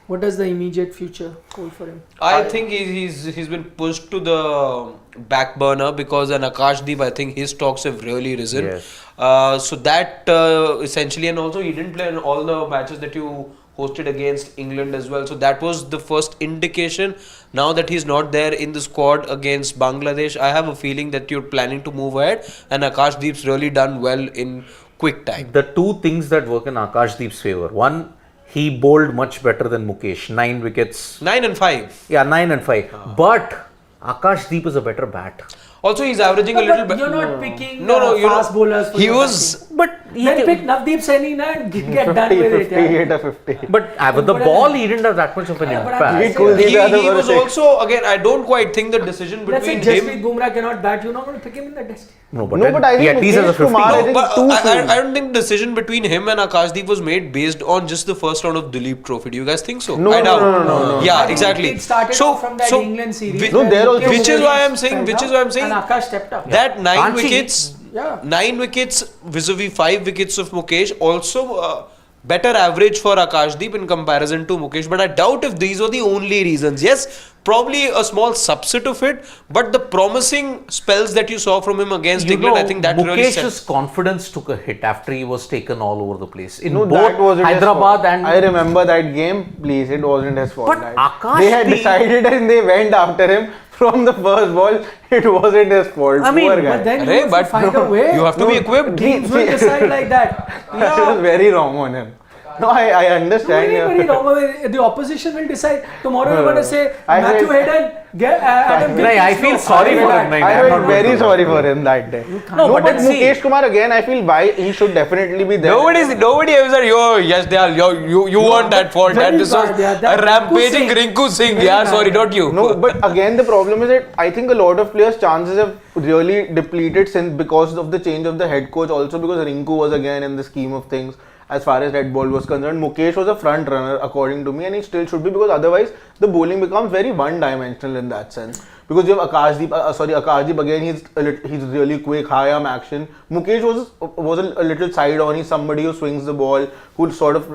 What does the immediate future hold for him? I think he's been pushed to the back burner because an Akashdeep, I think his stocks have really risen. Yes. So that essentially, and also he didn't play in all the matches that you hosted against England as well. So that was the first indication. Now that he's not there in the squad against Bangladesh, I have a feeling that you're planning to move ahead, and Akashdeep's really done well in quick time. The 2 things that work in Akashdeep's favour. One, he bowled much better than Mukesh. 9 wickets. 9 and 5. Yeah, 9 and 5. But Akashdeep is a better bat. Also, he's averaging a little But bit. you're not picking fast bowlers for he your was. batting. But Then pick Navdeep Saini and get done 50, with it. 50, Yeah. hit a 50. But with the But ball, he didn't have that much of an Yeah, but impact. I'm He just could saying, be the other He was for a also, again, I don't quite think the decision let's say between Jasprit him. Bumrah cannot bat, you're not going to pick him in the test. No, but, No, but I think at least as a Mukesh 50. Kumar, I No, think but too soon. I don't think the decision between him and Akashdeep was made based on just the first round of Duleep Trophy. Do you guys think so? No, I no, doubt. no. Yeah, I think exactly. It started So- off from that so England series. whi- No, where there also- Mukesh Which is why I'm fell saying. Which down is why I'm saying. And Akash stepped up. That 9 Kanchi. wickets, Yeah. 9 wickets vis-a-vis 5 wickets of Mukesh, also better average for Akashdeep in comparison to Mukesh. But I doubt if these were the only reasons. Yes, probably a small subset of it, but the promising spells that you saw from him against England, I think that really Mukesh's set. confidence took a hit after he was taken all over the place. In No, both that wasn't his Hyderabad fault. and I remember that game. Please, it wasn't his fault. But That- Akash they had Deep- decided and they went after him from the first ball. It wasn't his fault. I mean, Poor guy. But then Arey, you have to but find a way. You have to be equipped. Teams will decide like that. That was very wrong on him. No, I understand. Very wrong. I mean, the opposition will decide. Tomorrow you're going to say I Matthew felt- Hayden, Adam Right, I Gilchrist. feel No, sorry for that. him. Like, I I'm felt not going very to- sorry for him that day. No, No, but but then see- Mukesh Kumar again, I feel why he should definitely be there. Nobody ever said, yo, yes, they are, you weren't that fault. very That this was bad, yeah, that a rampaging Rinku Rinku Singh. Very Yeah, bad. sorry, not you. No, but again the problem is that I think a lot of players' chances have really depleted since because of the change of the head coach. Also because Rinku was again in the scheme of things as far as red ball was concerned. Mukesh was a front runner according to me, and he still should be, because otherwise the bowling becomes very one-dimensional in that sense. Because you have Akashdeep again, he's really quick, high arm action. Mukesh was a little side on. He's somebody who swings the ball, who sort of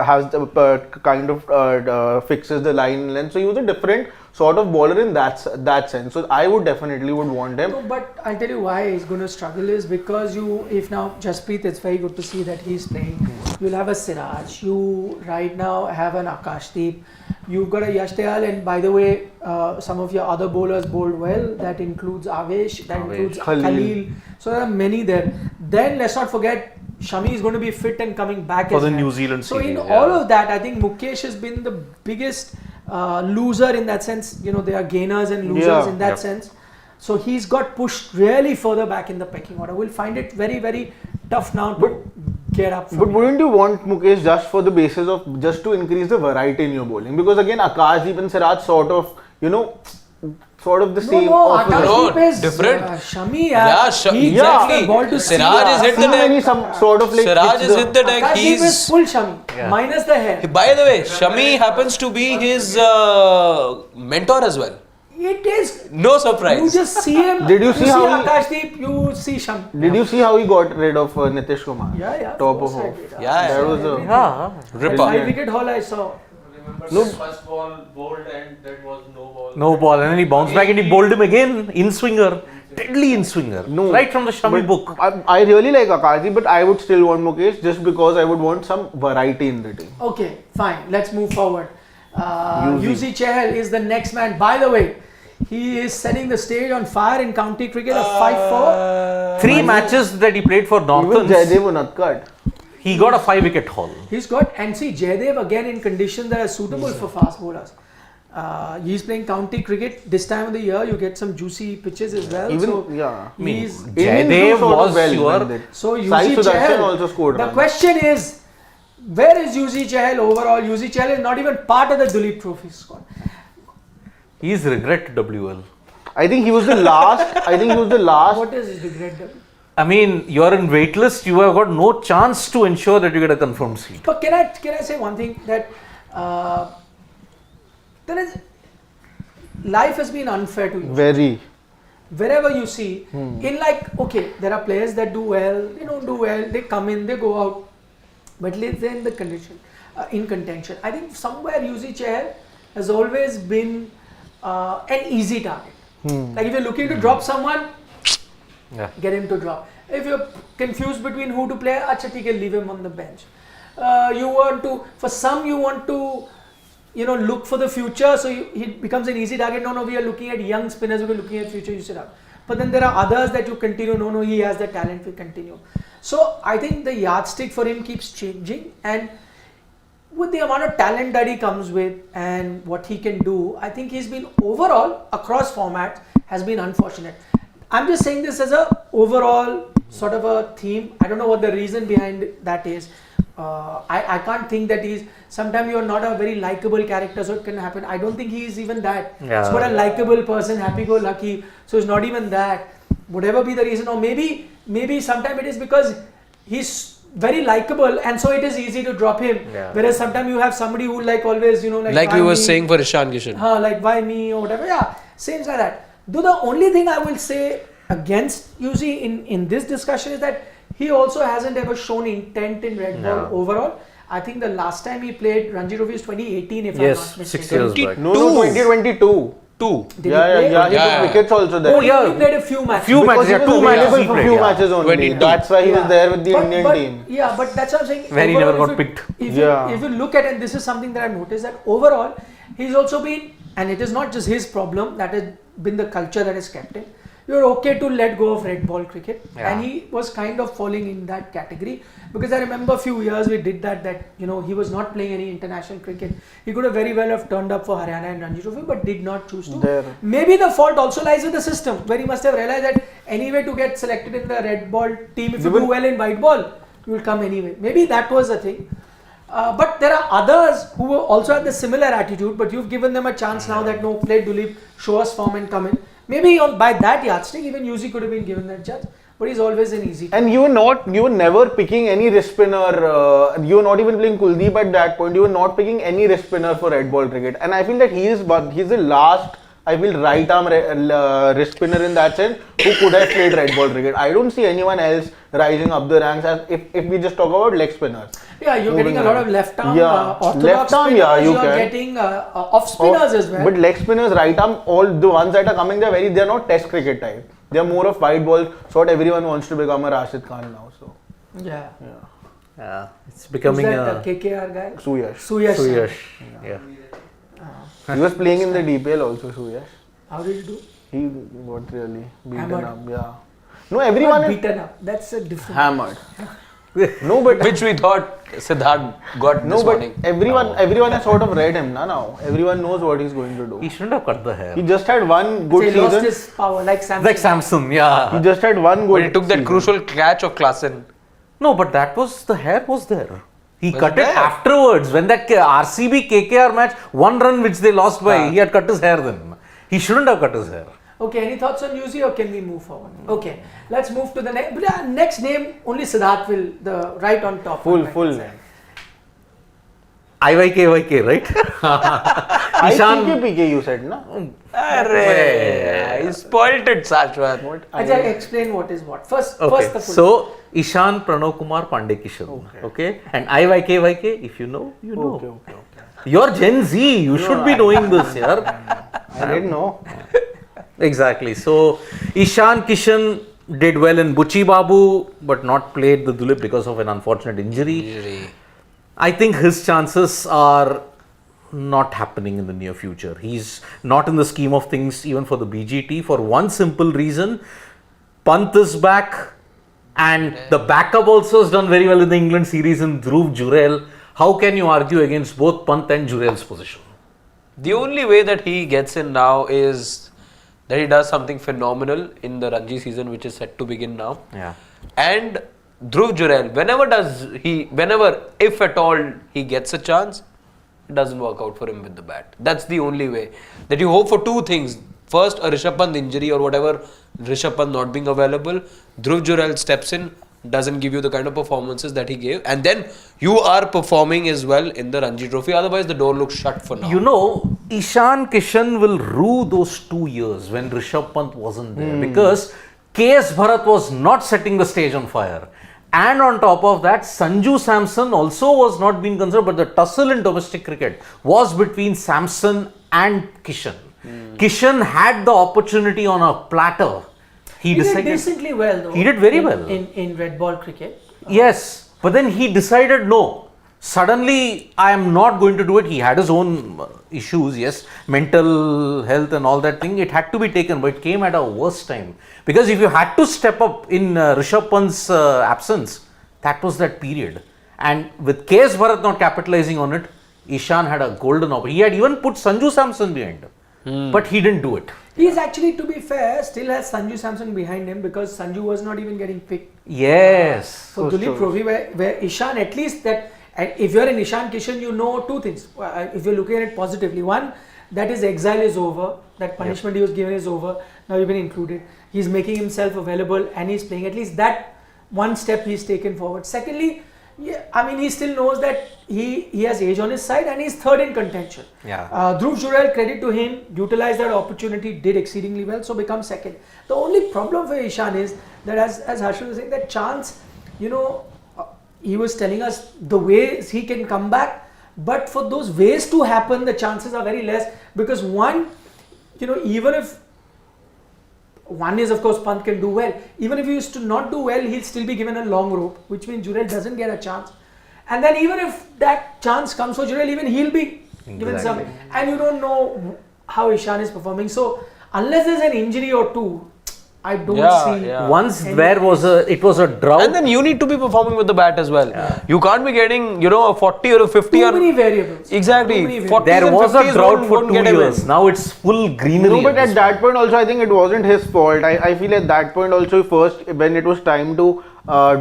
has the kind of fixes the line length. So he was a different sort of bowler in that sense. So I would definitely want him. No, but I'll tell you why he's going to struggle is because if now Jasprit, it's very good to see that he's playing. You'll have a Siraj. You right now have an Akashdeep. You've got a Yash Dayal, and by the way, some of your other bowlers bowled well. That includes Avesh, that includes Khalil. So there are many there. Then let's not forget, Shami is going to be fit and coming back For as the well. New Zealand So series, in yeah. all of that, I think Mukesh has been the biggest loser in that sense. You know, there are gainers and losers Yeah. in that Yep. sense. So he's got pushed really further back in the pecking order. We'll find it very, very tough now to get up from But here. wouldn't you want Mukesh just for the basis of just to increase the variety in your bowling? Because again, Akashdeep and Siraj sort of the same. No, opposite. Akashdeep is different. Shami. Yeah, he exactly. gets the ball to Siraj is hit the Too many deck. some sort of like Siraj hits has hit the deck. Akashdeep is He's. full Shami, minus the hair. By the way, Shami happens to be his mentor as well. It is. No surprise. You just see him. Did you see how he- Akashdeep? You see Shami. Did you see how he got rid of Nitish Kumar? Yeah. Top course of I off. did. Yeah, That was a Yeah. Ripper. 5-wicket haul I saw. No. First ball bowled and that was no ball. No ball, and then he bounced back and he bowled him again in swinger, deadly in swinger. No. Right from the Shami But book. I really like Akashdeep, but I would still want Mukesh just because I would want some variety in the team. Okay, fine. Let's move forward. Yuzvendra Chahal is the next man. By the way, he is setting the stage on fire in county cricket. A 5-4. 3 matches that he played for Even Northerns, Jaydev Unadkat. he got a 5-wicket haul. He's got, and see Jaydev again in conditions that are suitable for fast bowlers. He's playing county cricket. This time of the year, you get some juicy pitches as well. Even so yeah. he's Innings do Jaydev sort of was well your- when they- so Sai Yuzvendra Sudarshan Chahal. also scored The runs. question is, where is Yuzvendra Chahal overall? Yuzvendra Chahal is not even part of the Duleep Trophy squad. He's regret WL. I think he was the last. What is his regret? I mean, you're in waitlist, you have got no chance to ensure that you get a confirmed seat. But can I say one thing that there is life has been unfair to you. Very. Wherever you see, in there are players that do well, they don't do well, they come in, they go out, but they're in the condition, in contention. I think somewhere Yuzvendra Chahal has always been an easy target. Like if you're looking to drop someone, get him to drop. If you're confused between who to play, leave him on the bench. You want to look for the future, so he becomes an easy target. No, we are looking at young spinners, we are looking at future, you sit up. But then there are others that you continue, no, he has the talent, we continue. So I think the yardstick for him keeps changing, and with the amount of talent that he comes with and what he can do, I think he's been overall across formats has been unfortunate. I'm just saying this as a overall sort of a theme. I don't know what the reason behind that is. I can't think that sometimes you're not a very likable character, so it can happen. I don't think he's even that. Yeah. He's quite a likable person, happy-go-lucky, so it's not even that. Whatever be the reason, or maybe sometimes it is because he's very likable and so it is easy to drop him. Yeah. Whereas sometimes you have somebody who like always, Like we were saying for Ishan Kishan. like why me or whatever. Yeah, same like that. Though the only thing I will say against Yuzi in this discussion is that he also hasn't ever shown intent in red ball overall. I think the last time he played Ranji Trophy is 2018 if I'm not mistaken. 6 years back. No, 2022. Two. Did he play? He took wickets also there. Oh, yeah. He played a few matches. Few Because matches, he was two matches available he for played, few yeah. matches only. 22. That's why he was there with the Indian team. Yeah, but that's what I'm saying. Where he Overall, never got if you- picked. If you look at it, this is something that I've noticed that overall, he's also been, and it is not just his problem, that has been the culture that is kept in. You're okay to let go of red ball cricket, and he was kind of falling in that category because I remember a few years we did that he was not playing any international cricket. He could have very well have turned up for Haryana and Ranji Trophy, but did not choose to. There. Maybe the fault also lies with the system, where he must have realized that anyway to get selected in the red ball team, if you do well in white ball, you will come anyway. Maybe that was the thing. But there are others who also have the similar attitude, but you've given them a chance now that no, play Dulip, show us form and come in. Maybe by that yardstick, even Yuzi could have been given that chance, but he's always an easy. And you were never picking any wrist spinner. You were not even playing Kuldeep at that point. You were not picking any wrist spinner for red ball cricket. And I feel that he's the last, right arm wrist spinner in that sense who could have played red ball cricket. I don't see anyone else rising up the ranks as if we just talk about leg spinners. Yeah, you're getting a lot of left arm, orthodox left arm, spinners, you you're can. getting off spinners as well. But leg spinners, right arm, all the ones that are coming, they're not test cricket type. They're more of white balls. So what everyone wants to become a Rashid Khan now. So Yeah. Yeah, it's Who's becoming that a KKR guy? Suyash. Suyash. Yeah. He was playing in the DPL also, Suyash. How did you do? He got really beaten Hammered. up. Yeah. No, everyone Not is beaten up. That's a different. hammered. No, but Which we thought Siddharth got no, this but morning. everyone has sort of read him now. Everyone knows what he's going to He do. shouldn't have cut the hair. He just had one So good he lost season. his power like Samson. Like Samson, He yeah. just had one good. But he took that season. crucial catch of Klassen. No, but the hair was there. He Was cut it it there? afterwards. When that RCB KKR match, one run which they lost by, he had cut his hair then. He shouldn't have cut his hair. Okay, any thoughts on Yuzi or can we move forward? Okay, let's move to the next. But next name, only Siddharth will, the right on top. Full. IYK, right? I Ishan- think PK you said, na? Arre, he spoilt it, Sashwat. Ajay, explain what is what. First the Okay, full. so Ishan Pranav Pandey Kishan. Okay, and IYK, if you know, you know. Okay. You're Gen Z, you should be knowing this, yeah. I didn't know. Exactly. So Ishan Kishan did well in Buchi Babu, but not played the Dulip because of an unfortunate injury. I think his chances are not happening in the near future. He's not in the scheme of things even for the BGT for one simple reason. Pant is back and the backup also has done very well in the England series in Dhruv Jurel. How can you argue against both Pant and Jurel's position? The only way that he gets in now is that he does something phenomenal in the Ranji season, which is set to begin now. Yeah. And Dhruv Jurel, whenever, if at all, he gets a chance, it doesn't work out for him with the bat. That's the only way. That you hope for two things. First, a Rishabh Pant injury or whatever, Rishabh Pant not being available. Dhruv Jurel steps in, doesn't give you the kind of performances that he gave. And then you are performing as well in the Ranji Trophy. Otherwise, the door looks shut for now. You know, Ishan Kishan will rue those 2 years when Rishabh Pant wasn't there because KS Bharat was not setting the stage on fire. And on top of that, Sanju Samson also was not being considered, but the tussle in domestic cricket was between Samson and Kishan. Kishan had the opportunity on a platter. He He did decided. decently well though. He did very well. In red ball cricket. Yes, but then he decided no. Suddenly, I am not going to do it. He had his own issues, yes, mental health and all that thing. It had to be taken, but it came at a worse time. Because if you had to step up in Rishabh Pant's absence, that was that period. And with KS Bharat not capitalizing on it, Ishan had a golden opportunity. He had even put Sanju Samson behind. but he didn't do it. He's actually, to be fair, still has Sanju Samson behind him because Sanju was not even getting picked Yes. for Duleep Trophy, where Ishan, at least that, and if you're in Ishan Kishan, you know two things. If you're looking at it positively, one, that his exile is over, that punishment he was given is over, now he's been included. He's making himself available and he's playing. At least that one step he's taken forward. Secondly, he still knows that he has age on his side and he's third in contention. Dhruv Jurel, credit to him, utilized that opportunity, did exceedingly well, so becomes second. The only problem for Ishan is that, as Harshal was saying, that chance, he was telling us the ways he can come back, but for those ways to happen, the chances are very less because one, even if one is, of course, Pant can do well. Even if he used to not do well, he'll still be given a long rope, which means Jurel doesn't get a chance. And then even if that chance comes for Jurel, even he'll be given some. And you don't know how Ishan is performing. So unless there's an injury or two, I don't see. Once there was it was a drought. And then you need to be performing with the bat as well. You can't be getting, a 40 or a 50 Too many variables. Exactly. 40s there and was 50s a drought for won't 2 get away. years. Now it's full greenery. No, but at that point also, I think it wasn't his fault. I feel at that point also, first when it was time to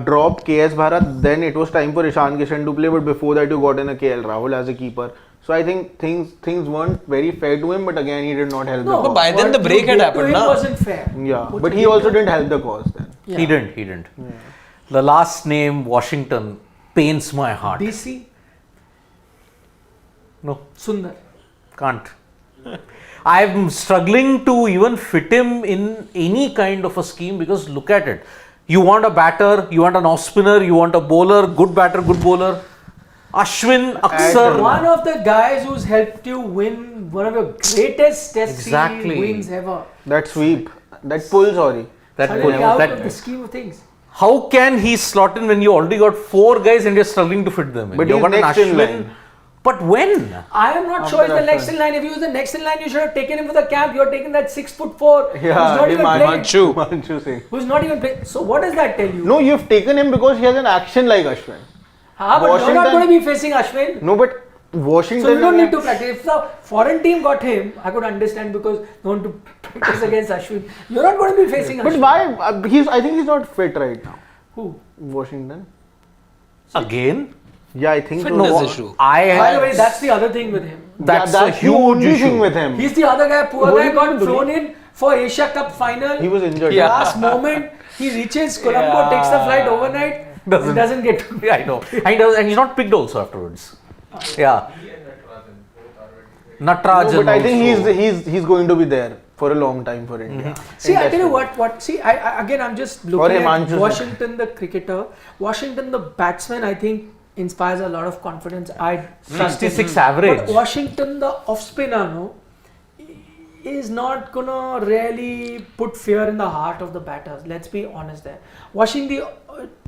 drop KS Bharat, then it was time for Ishan Kishan to play. But before that, you got in a KL Rahul as a keeper. So I think things weren't very fair to him. But again, he did not help the But cause. by then the break had happened, It na? wasn't fair. Yeah, but he also didn't help the cause then. Yeah. He didn't. The last name, Washington, pains my heart. DC, No, Sundar. can't. I'm struggling to even fit him in any kind of a scheme because look at it. You want a batter, you want an off spinner, you want a bowler, good batter, good bowler. Ashwin, Aksar. One of the guys who's helped you win one of your greatest test Exactly. series wins ever. That sweep, that pull, sorry. Suddenly out of the scheme of things. How can he slot in when you already got 4 guys and you're struggling to fit them in? But You've he's got an next in line. But when? I am not sure he's the next in line. If he was the next in line, you should have taken him for the camp. You're taking that 6'4" who's not even playing. Himanshu Singh. Who's not even playing. So what does that tell you? No, you've taken him because he has an action like Ashwin. But you're not Washington- going to be facing Ashwin. No, but Washington. So you don't need to practice. If the foreign team got him, I could understand because they want to practice against Ashwin. You're not going to be facing Ashwin. But why? I think he's not fit right now. Who? Washington. Again? Yeah, I think so. Fitness issue. By the way, that's the other thing with him. That's the a huge only issue. thing with him. He's the other guy. Poor What guy did got he do? thrown in for Asia Cup final. He was injured. Last moment, he reaches Colombo, takes the flight overnight, doesn't get to. Yeah, I know. And he's not picked also afterwards. Yeah. Natarajan. But I think also. he's going to be there for a long time for India. See, I tell you what. See, I'm just looking at Himanshu. Washington, the cricketer. Washington, the batsman, I think inspires a lot of confidence. I 66 average. But Washington, the off spinner, is not gonna really put fear in the heart of the batters. Let's be honest there. Washington,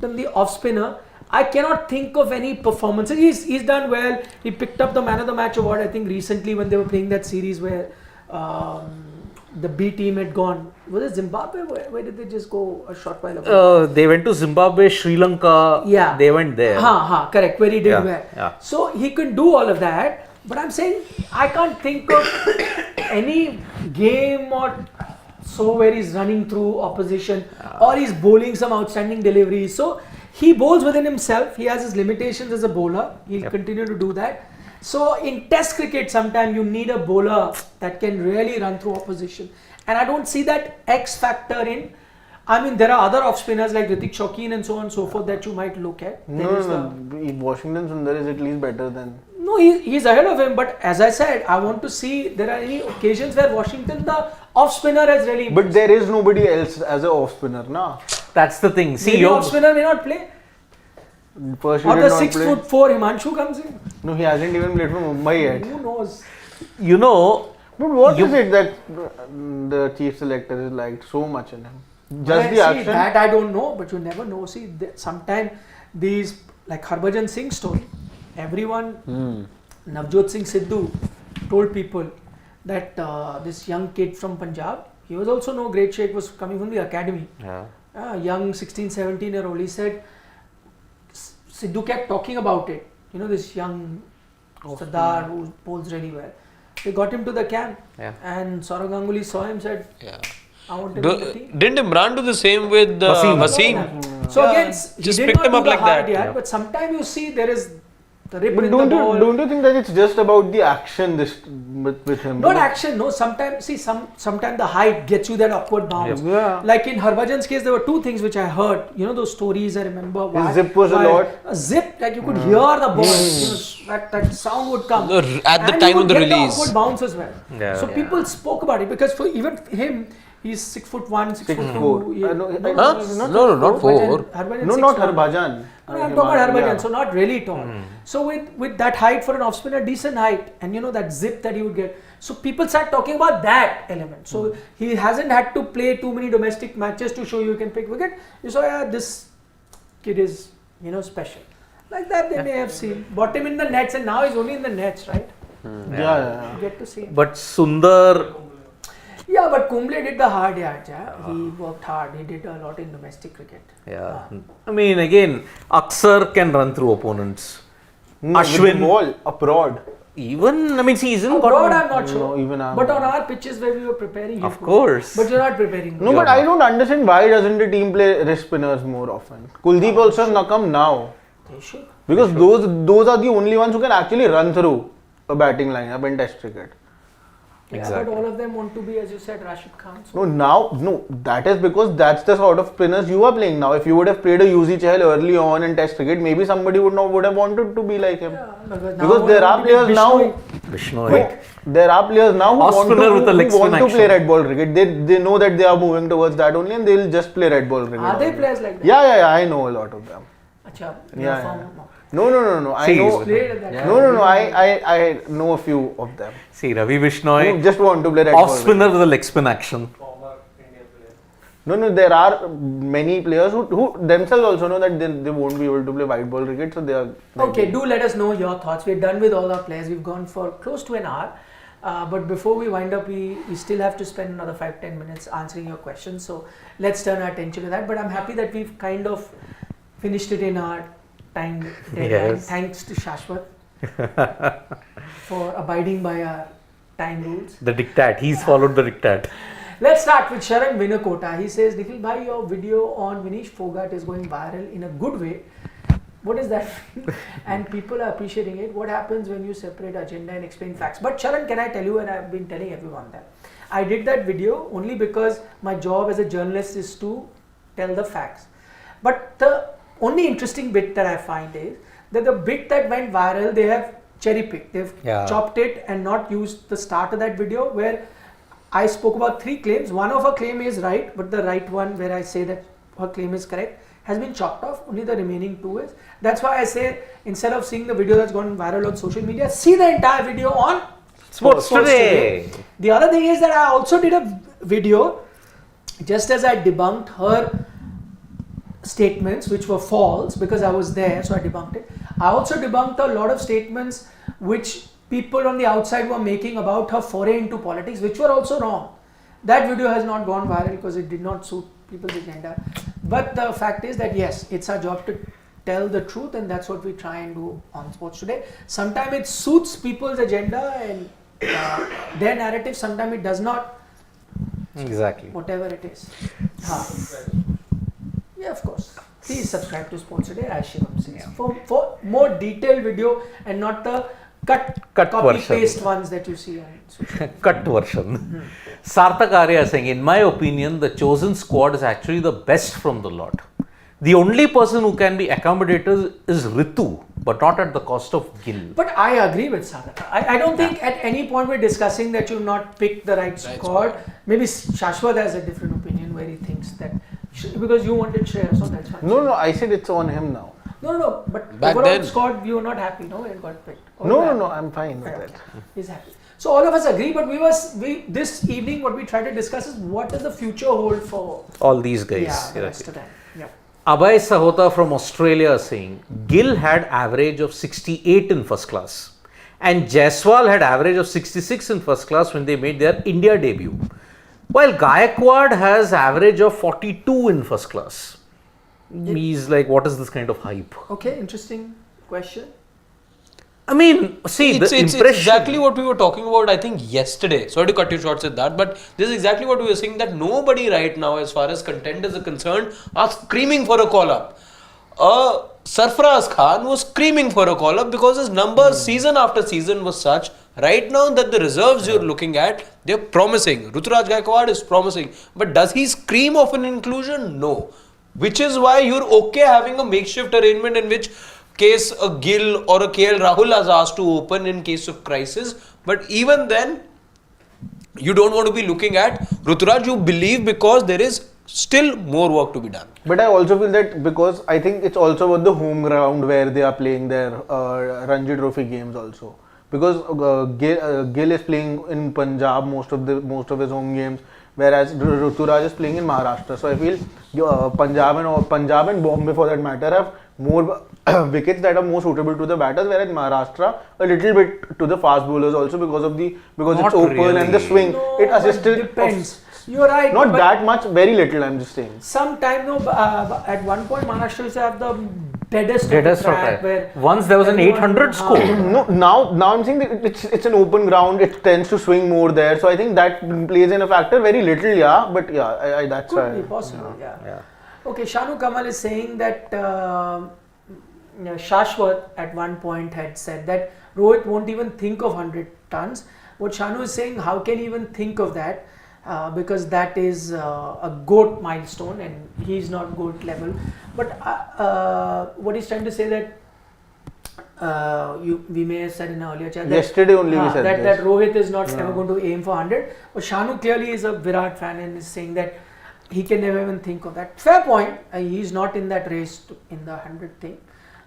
the off spinner, I cannot think of any performances. He's done well. He picked up the man of the match award, I think, recently when they were playing that series where the B team had gone. Was it Zimbabwe? Where did they just go a short while ago? They went to Zimbabwe, Sri Lanka. Yeah. They went there. Correct. Where he did Yeah, well. yeah. So he could do all of that. But I'm saying I can't think of any game or so where he's running through opposition or he's bowling some outstanding deliveries. So he bowls within himself. He has his limitations as a bowler. He'll continue to do that. So in test cricket, sometimes you need a bowler that can really run through opposition. And I don't see that X factor in. I mean, there are other off spinners like Ritik Shokeen and so on and so forth that you might look at. No. Washington Sundar is at least better than. No, he's ahead of him. But as I said, I want to see there are any occasions where Washington, the off spinner, has really. But there is nobody else as a off spinner, na. That's the thing. See, maybe off spinner may not play. First he Or did the not 6'4" Himanshu comes in. No, he hasn't even played for Mumbai yet. Who knows? you know, But what is it that the chief selector is liked so much in him? Just the See, action. that I don't know, but you never know. See, sometimes these, like Harbhajan Singh's story, everyone, Navjot Singh Sidhu told people that this young kid from Punjab, he was also no great shape, was coming from the academy. Young 16, 17-year-old. He said, Sidhu kept talking about it. You know, this young Sardar who bowls really well. They got him to the camp. Yeah. And Saurav Ganguly saw him, said, Yeah. I want him in the team. Didn't Imran do the same with Wasim? So again, just he did picked not him do up the like hard that. yard, but sometimes you see there is the rip But in the ball. don't you think that it's just about the action with him? Not action, no. Sometimes, see, sometimes the height gets you that awkward bounce. Yeah. Like in Harbhajan's case, there were two things which I heard. You know those stories I remember. His zip was a lot. A zip, like you could hear the ball. You know, that sound would come. At the And time he would of the get release. The awkward bounce as well. Yeah. So people spoke about it because for even him, he's 6'1", 6'2". 6'4". Yeah. Huh? No, not 4. Harbhajan No, not 6'1". Harbhajan. No, I'm talking about Harbhajan, Yeah. so not really tall. So with that height for an off spinner, decent height, and you know that zip that he would get. So people start talking about that element. So he hasn't had to play too many domestic matches to show you can pick wicket. You saw, yeah, this kid is special. Like that they may have seen. Bought him in the nets, and now he's only in the nets, right? Yeah. You get to see him. But Sundar, Yeah, but Kumble did the hard yards. Yeah, he worked hard. He did a lot in domestic cricket. yeah. I mean, again, Aksar can run through opponents. No, with the Ashwin. ball abroad. Even, I mean, see, he's in Abroad, I'm not sure. No, even I'm but not. on our pitches where we were preparing, Of course. But you're not preparing. No, but I don't understand why doesn't the team play wrist spinners more often? Kuldeep also has not come now. They should. Because those are the only ones who can actually run through a batting lineup in Test cricket. Yeah, Exactly. but all of them want to be, as you said, Rashid Khan. So That is because that's the sort of spinners you are playing now. If you would have played a Yuzvendra Chahal early on in Test cricket, maybe somebody would have wanted to be like him. yeah, Because there are players now. Bishnoi. There are players now who Off want spinner with a leg to spin play action. red ball cricket. They know that they are moving towards that only, and they'll just play red ball cricket. Are they only. players like that? Yeah. I know a lot of them. Acha, Yeah, from, yeah. No. I See, know. Played at that time. No. I know a few of them. See, Ravi Who Bishnoi, just want to play red off ball. spinner with a leg spin action. Former Indian player. No, there are many players who themselves also know that they won't be able to play white ball cricket, so they are. Okay, do let us know your thoughts. We're done with all our players. We've gone for close to an hour. But before we wind up, we still have to spend another 5-10 minutes answering your questions. So let's turn our attention to that. But I'm happy that we've kind of finished it in our time deadline. Yes. Thanks to Shashwat for abiding by our time rules. The diktat. He's followed the diktat. Let's start with Sharan Vinakota. He says, Nikhil bhai, your video on Vinesh Phogat is going viral in a good way. What is that? And people are appreciating it. What happens when you separate agenda and explain facts? But Sharan, can I tell you, and I've been telling everyone that, I did that video only because my job as a journalist is to tell the facts. But the only interesting bit that I find is that the bit that went viral, they have cherry picked. They've chopped it and not used the start of that video where I spoke about 3 claims. One of her claim is right, but the right one where I say that her claim is correct has been chopped off. Only the remaining 2 is. That's why I say instead of seeing the video that's gone viral on social media, see the entire video on Sports Today. The other thing is that I also did a video just as I debunked her statements which were false because I was there, so I debunked it. I also debunked a lot of statements which people on the outside were making about her foray into politics, which were also wrong. That video has not gone viral because it did not suit people's agenda. But the fact is that yes, it's our job to tell the truth, and that's what we try and do on Sports Today. Sometimes it suits people's agenda and their narrative, sometimes it does not. Exactly. Whatever it is. Yeah, of course. Please subscribe to Sports Today, as Shivam says. For more detailed video and not the cut copy version. paste ones that you see on social. Cut version. Sarthak Arya is saying, in my opinion, the chosen squad is actually the best from the lot. The only person who can be accommodated is Ritu, but not at the cost of Gill. But I agree with Sarthak. I don't think at any point we're discussing that you've not picked the right squad. Maybe Shashwat has a different opinion where he thinks that because you wanted Shreyas, so that's fine. No, I said it's on him now. No, but Back overall then- squad, you were not happy, no? It got picked. Or No, happy? I'm fine with Okay. it. He's happy. So all of us agree, but we this evening what we try to discuss is what does the future hold for All these guys. the rest of them. Yeah. Abhay Sahota from Australia is saying, Gill had average of 68 in first class. And Jaiswal had average of 66 in first class when they made their India debut. While Gaikwad has average of 42 in first class. He's like, what is this kind of hype? Okay, interesting question. I mean, see, It's the impression. exactly what we were talking about, I think, yesterday. Sorry to cut you short with that, but this is exactly what we were saying, that nobody right now, as far as contenders are concerned, are screaming for a call-up. Sarfaraz Khan was screaming for a call-up because his numbers season after season was such. Right now that the reserves you're looking at, they're promising. Ruturaj Gaikwad is promising. But does he scream of an inclusion? No. Which is why you're okay having a makeshift arrangement in which case a Gill or a KL Rahul is asked to open in case of crisis. But even then, you don't want to be looking at Ruturaj, you believe, because there is still more work to be done. But I also feel that because I think it's also about the home ground where they are playing their Ranji Trophy games also. Because Gill is playing in Punjab most of his home games, whereas Ruturaj is playing in Maharashtra. So I feel Punjab and Bombay, for that matter, have more wickets that are more suitable to the batters, whereas Maharashtra a little bit to the fast bowlers also because it's open and the swing. No, it assisted. depends. You're right. Not but that much, very little. I'm just saying. Sometime, no. At one point, Maharashtra used to have the deadest of Deadest the of track time. where Once there was an everyone- 800 score. No, now I'm saying that it's an open ground. It tends to swing more there, so I think that plays in a factor. Very little, yeah, but yeah, that's Could why. be possible, yeah. Yeah. Okay, Shanu Kamal is saying that Shashwat at one point had said that Rohit won't even think of 100 tons. What Shanu is saying, how can he even think of that? Because that is a GOAT milestone and he's not GOAT level. But what he's trying to say that we may have said in an earlier chat that, Yesterday only we said that, this. that Rohit is not ever going to aim for 100. But Shanu clearly is a Virat fan and is saying that he can never even think of that. Fair point. He's not in that race in the 100 thing.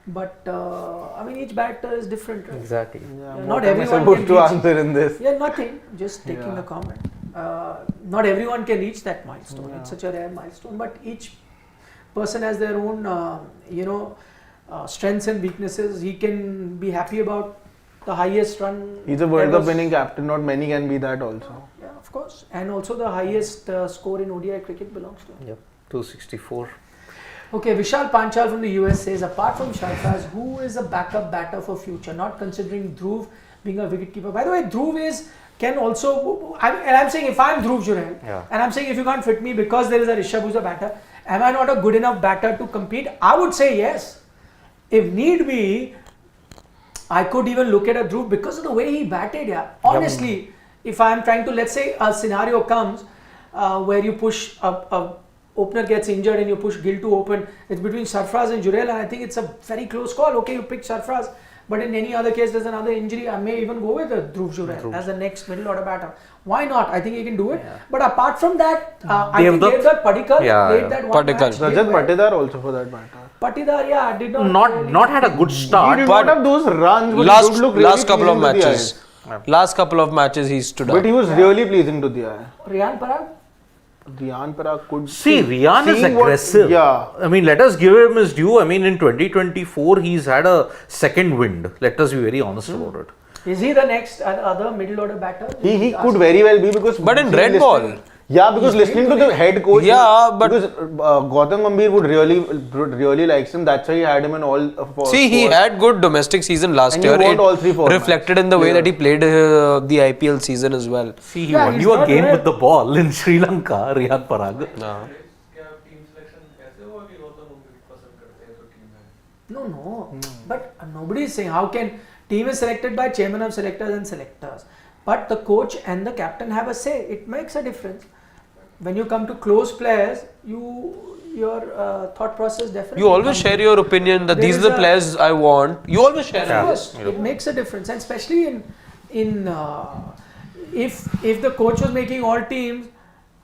But I mean, each batter is different. Right? Exactly. Yeah, Not what am I everyone supposed can to reach- answer in this? Yeah, nothing. Just taking Yeah. a comment. Not everyone can reach that milestone. Yeah. It's such a rare milestone. But each person has their own, strengths and weaknesses. He can be happy about the highest run. He's a World ever- Cup winning captain. Not many can be that also. Yeah, of course. And also the highest score in ODI cricket belongs to him. Yep. 264. Okay, Vishal Panchal from the US says, apart from Sarfaraz, who is a backup batter for future? Not considering Dhruv being a wicketkeeper. By the way, Dhruv can also. I'm saying if I'm Dhruv Jurel, Yeah. and I'm saying if you can't fit me because there is a Rishabh who's a batter, am I not a good enough batter to compete? I would say yes. If need be, I could even look at a Dhruv because of the way he batted. Yeah, honestly, if I'm trying to, let's say a scenario comes where you push a opener gets injured and you push Gill to open, it's between Sarfaraz and Jurel, and I think it's a very close call. Okay, you pick Sarfaraz, but in any other case, there's another injury. I may even go with Dhruv Jurel as the next middle order batter. Why not? I think he can do it. Yeah. But apart from that, I think Devdutt. Devdutt Padikkal played that one Padikkal. match. did Rajat well. Patidar also for that matter. Patidar, yeah, did not. really- Not had a good He start. did But not have those runs, but he did look really last couple of pleasing to the matches. eye. Last couple of matches he stood But up. he was really pleasing to the eye. Riyan Parag? Riyan Parag could See, Riyan is seeing what- aggressive. yeah. I mean, let us give him his due. I mean, in 2024, he's had a second wind. Let us be very honest about it. Is he the next other middle order batter? He could very well be because. But in see, red listening- ball. Yeah, because listening to the head coach. Yeah, but- because Gautam Gambhir would really likes him. That's why he had him in all. See, he had good domestic season last And you year. want It all three formats. reflected in the way Yeah. that he played the IPL season as well. See, he Yeah, won he's you a not game red. with the ball in Sri Lanka, Riyan Parag. No. क्या team selection ऐसे हुआ कि गौतम गंभीर पसंद करते हैं तो team है No. But nobody is saying how can team is selected by chairman of selectors and selectors. But the coach and the captain have a say. It makes a difference. When you come to close players, your thought process definitely. You always comes share in. your opinion that There these is are the a- players I want. You always share Of it. course, it makes a difference, and especially in if the coach was making all teams.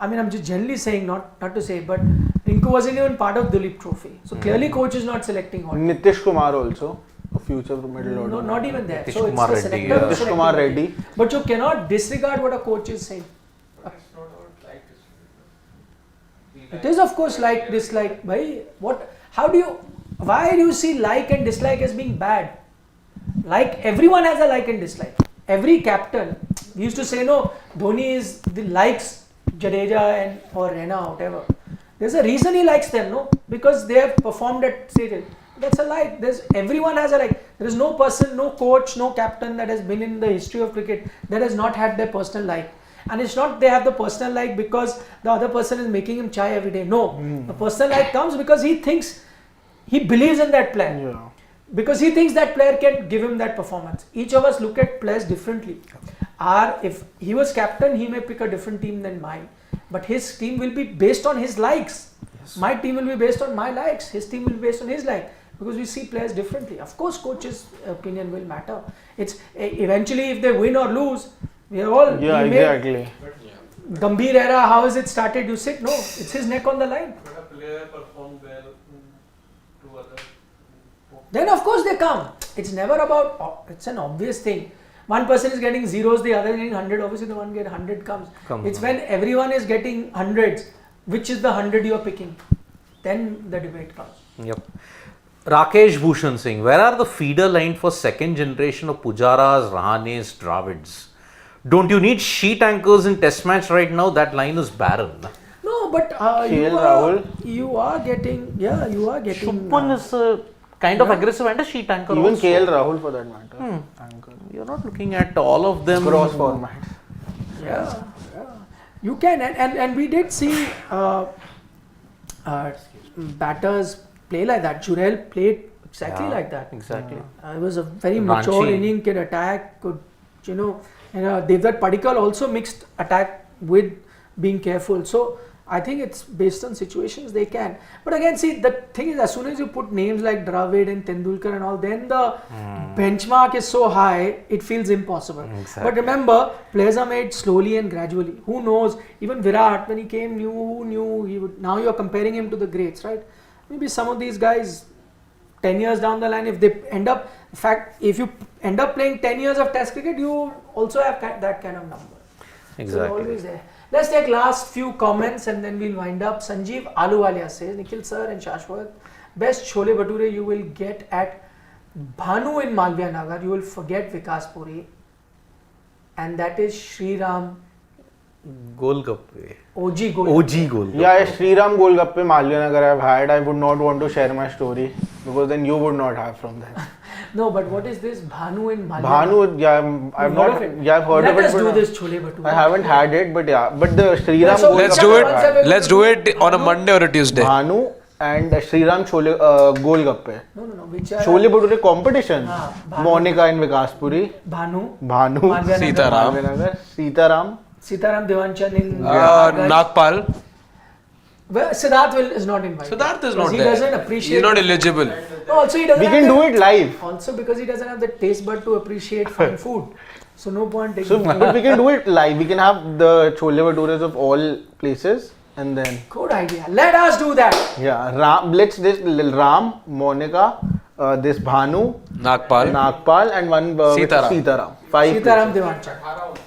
I mean, I'm just generally saying, not to say, but Rinku wasn't even part of Duleep Trophy. So clearly, coach is not selecting all. Nitish Kumar also, a future middle order. No, not even there. Nitish So Kumar it's the Reddy, selector yeah. who's Nitish Kumar selecting Reddy. the team. But you cannot disregard what a coach is saying. it's not about like this It is of course like dislike. Why do you see like and dislike as being bad? Like everyone has a like and dislike. Every captain, we used to say no, Dhoni likes Jadeja or Raina, whatever. There's a reason he likes them, no? Because they have performed at stages. That's a like. Everyone has a like. There is no person, no coach, no captain that has been in the history of cricket that has not had their personal like. And it's not they have the personal like because the other person is making him chai every day. No, the personal like comes because he believes in that player. Yeah. Because he thinks that player can give him that performance. Each of us look at players differently. If he was captain, he may pick a different team than mine. But his team will be based on his likes. Yes. My team will be based on my likes. His team will be based on his like. Because we see players differently. Of course, coach's opinion will matter. It's eventually if they win or lose, we are all. Yeah, exactly. Gambhir era, how has it started? You said no. It's his neck on the line. But a player performed well to others. Then of course they come. It's never about, it's an obvious thing. One person is getting zeros, the other is getting 100, obviously the one get 100 comes. It's when everyone is getting hundreds, which is the 100 you are picking. Then the debate comes. Yep. Rakesh Bhushan Singh, where are the feeder line for second generation of Pujaras, Rahanes, Dravids? Don't you need sheet anchors in test match right now? That line is barren. No, but you are getting. Shubman is kind of aggressive and a sheet anchor Even also. KL Rahul for that matter. Anchor. You're not looking at all of them. Cross format. Yeah. You can, and we did see batters play like that. Jurel played exactly like that. Exactly. It was a very mature inning, could attack, could, Devdutt Padikkal also mixed attack with being careful. So I think it's based on situations they can. But again, see, the thing is, as soon as you put names like Dravid and Tendulkar and all, then the benchmark is so high, it feels impossible. Exactly. But remember, players are made slowly and gradually. Who knows? Even Virat, when he came, who knew he would. Now you are comparing him to the greats, right? Maybe some of these guys, 10 years down the line, if they end up, in fact, if you end up playing 10 years of Test cricket, you also have that kind of number. Exactly. So always there. Let's take last few comments and then we'll wind up. Sanjeev Aluwalia says, Nikhil sir and Shashwat, best chole bhature you will get at Bhanu in Malviya Nagar. You will forget Vikas Puri. And that is Shriram Golgappe. OG Golgappe. OG Golgappe. Yeah, Shriram Golgappe Malviya Nagar I've had. I would not want to share my story because then you would not have from that. No, but what is this Bhanu in Malviya? Bhanu, I've heard of it. Let us do this chole bhature. I haven't had it, but the Shriram So Let's do it. Let's do it on a Monday or a Tuesday. Bhanu and Shriram Chole Golgappe. No. Which are Chole Bhature competition. Bhanu. Monica and Vikas Puri. Bhanu. Malviya Nagar. Sitaram. Sitaram Devanchand in Nagpal. Well, Siddharth is not invited. Siddharth is not he there. Doesn't appreciate. He's not eligible. No, also he doesn't. We have can the, do it live. Also because he doesn't have the taste bud to appreciate fine food. So no point taking. So, but we can do it live. We can have the Chole Bhatures of all places and then. Good idea. Let us do that. Yeah, Ram, Monica, this Bhanu, Nagpal. and one Sitaram. 5 Sitaram places. Devanchand.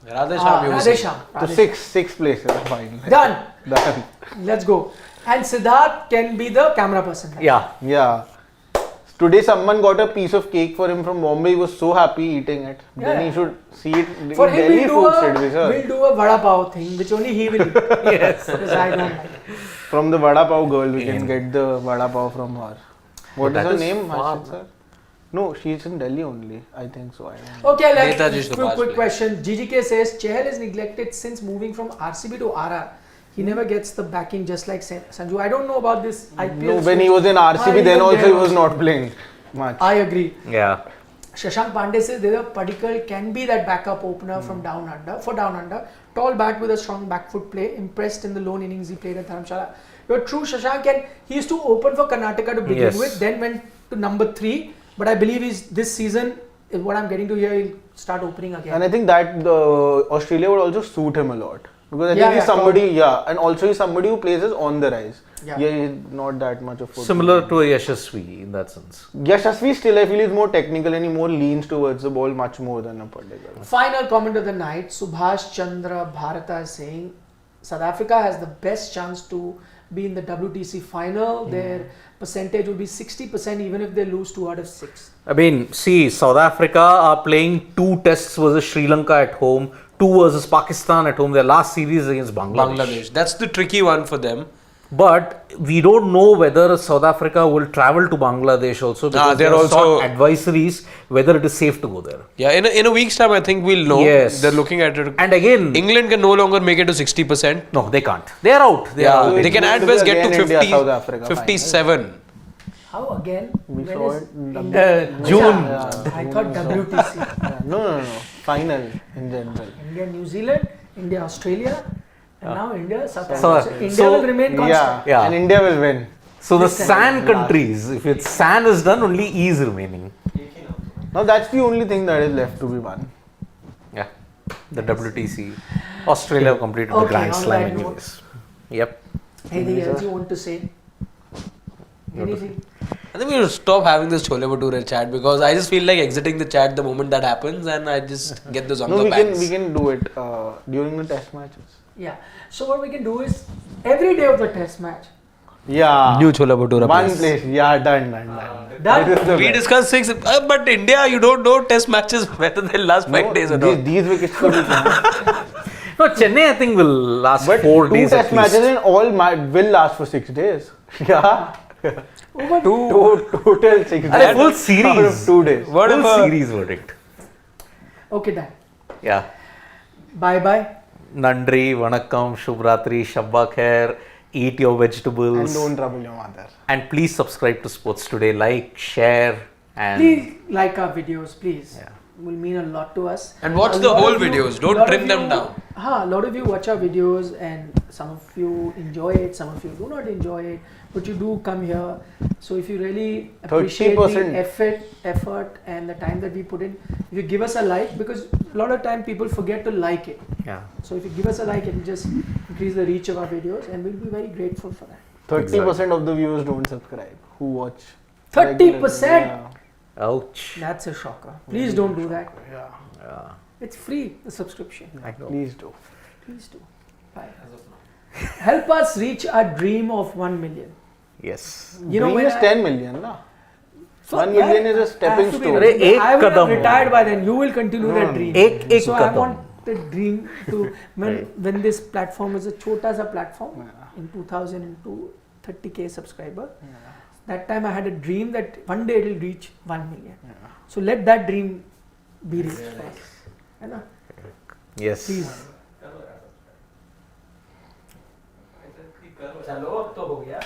Radhesham. So 6 places. Fine. Done. Done. Let's go. And Siddharth can be the camera person. Yeah. Yeah. Today someone got a piece of cake for him from Bombay. He was so happy eating it. Yeah. Then he should see it For in him, Delhi food service. we'll do a vada pav thing, which only he will eat. Yes. Because I don't like it. From the vada pav girl, we can get the vada pav from her. What is her name? far, Harshit sir? No, she's in Delhi only. I think so. I don't know. Okay, Netaji let's Subhash few quick player. questions. GGK says Chahal is neglected since moving from RCB to RR. He never gets the backing just like Sanju. I don't know about this IPL. No, when he was in RCB, then also he was not playing much. I agree. Yeah. Shashank Pandey says Devdutt Padikkal can be that backup opener from down under. Tall bat with a strong back foot play. Impressed in the lone innings he played at Dharamshala. You're true, Shashank, and he used to open for Karnataka to begin with, then went to number 3. But I believe this season, is what I'm getting to here, he'll start opening again. And I think that Australia would also suit him a lot. Because I think he's somebody, and also he's somebody who plays on the rise. Yeah, he's not that much of football. Similar to a Yashasvi in that sense. Yashasvi still, I feel, is more technical and he more leans towards the ball much more than a Padikkal. Final comment of the night, Subhash Chandra Bharata is saying South Africa has the best chance to be in the WTC final. Their percentage will be 60% even if they lose 2 out of 6. I mean, see, South Africa are playing 2 tests versus Sri Lanka at home, 2 versus Pakistan at home. Their last series against Bangladesh. That's the tricky one for them. But we don't know whether South Africa will travel to Bangladesh also because they're there are also- advisories whether it is safe to go there. Yeah, in a week's time, I think we'll know. Yes. They're looking at it. And again, England can no longer make it to 60%. no, they can't. They are out. They are out. They can It at will best be get to again 50, India, South Africa 57. How again? We When saw is it. India- June. I thought WTC. No. Final in general. India, New Zealand, India, Australia, and now India, South So- Africa. So India so- will remain constant. Yeah. And India will win. So the This time. SAN countries, if it's SAN is done, only E is remaining. Now that's the only thing that is left to be won. Yeah. The WTC. Australia have completed the Okay, Grand on Slam that note. anyways. Yep. Anything else you want to say? Anything? I think we should stop having this Chole Bhature chat because I just feel like exiting the chat the moment that happens and I just get those No, hunger we pangs. can do it during the test matches. Yeah. So what we can do is every day of the test match. Yeah. New Chole Bhature One place. place. Yeah, done. Done. That is the We best. discussed 6, but India, you don't know test matches whether they'll last 5 days or not. These wickets could be fine. No, Chennai I think will last But 4 two days test at least. matches in all will last for 6 days. Yeah. Over Total 6 days. And a full Out of series. 2 days. What Full if a- series verdict. Okay, done. Yeah. Bye bye. Nandri, Vanakkam, Shubhratri, Shabba Khair, eat your vegetables. And don't trouble your mother. And please subscribe to Sports Today. Like, share, and Please like our videos, please. Yeah. Will mean a lot to us. And watch A the lot whole of you- videos. Don't lot trim of them you- down. A lot of you watch our videos and some of you enjoy it, some of you do not enjoy it, but you do come here. So if you really appreciate 30%. the effort and the time that we put in, if you give us a like, because a lot of time people forget to like it. yeah. So if you give us a like, it will just increase the reach of our videos and we'll be very grateful for that. 30% of the viewers don't subscribe who watch. 30%? Yeah. Ouch. That's a shocker. Please don't do that. Yeah. Yeah. It's free, the subscription. Please do. Please do. Bye. Help us reach our dream of 1 million. Yes. You know, Dream when is I- 10 million, na? So, 1 million is a I stepping have to be stone. ready. Ek I will have kadam. retired by then. You will continue No, that no. dream. Ek So I kadam. want the dream to when this platform is a chota sa platform in 2002, 30k subscriber. That time I had a dream that one day it will reach 1 million. So let that dream be reached first. है ना? Yes. Please. चलो अब तो हो गया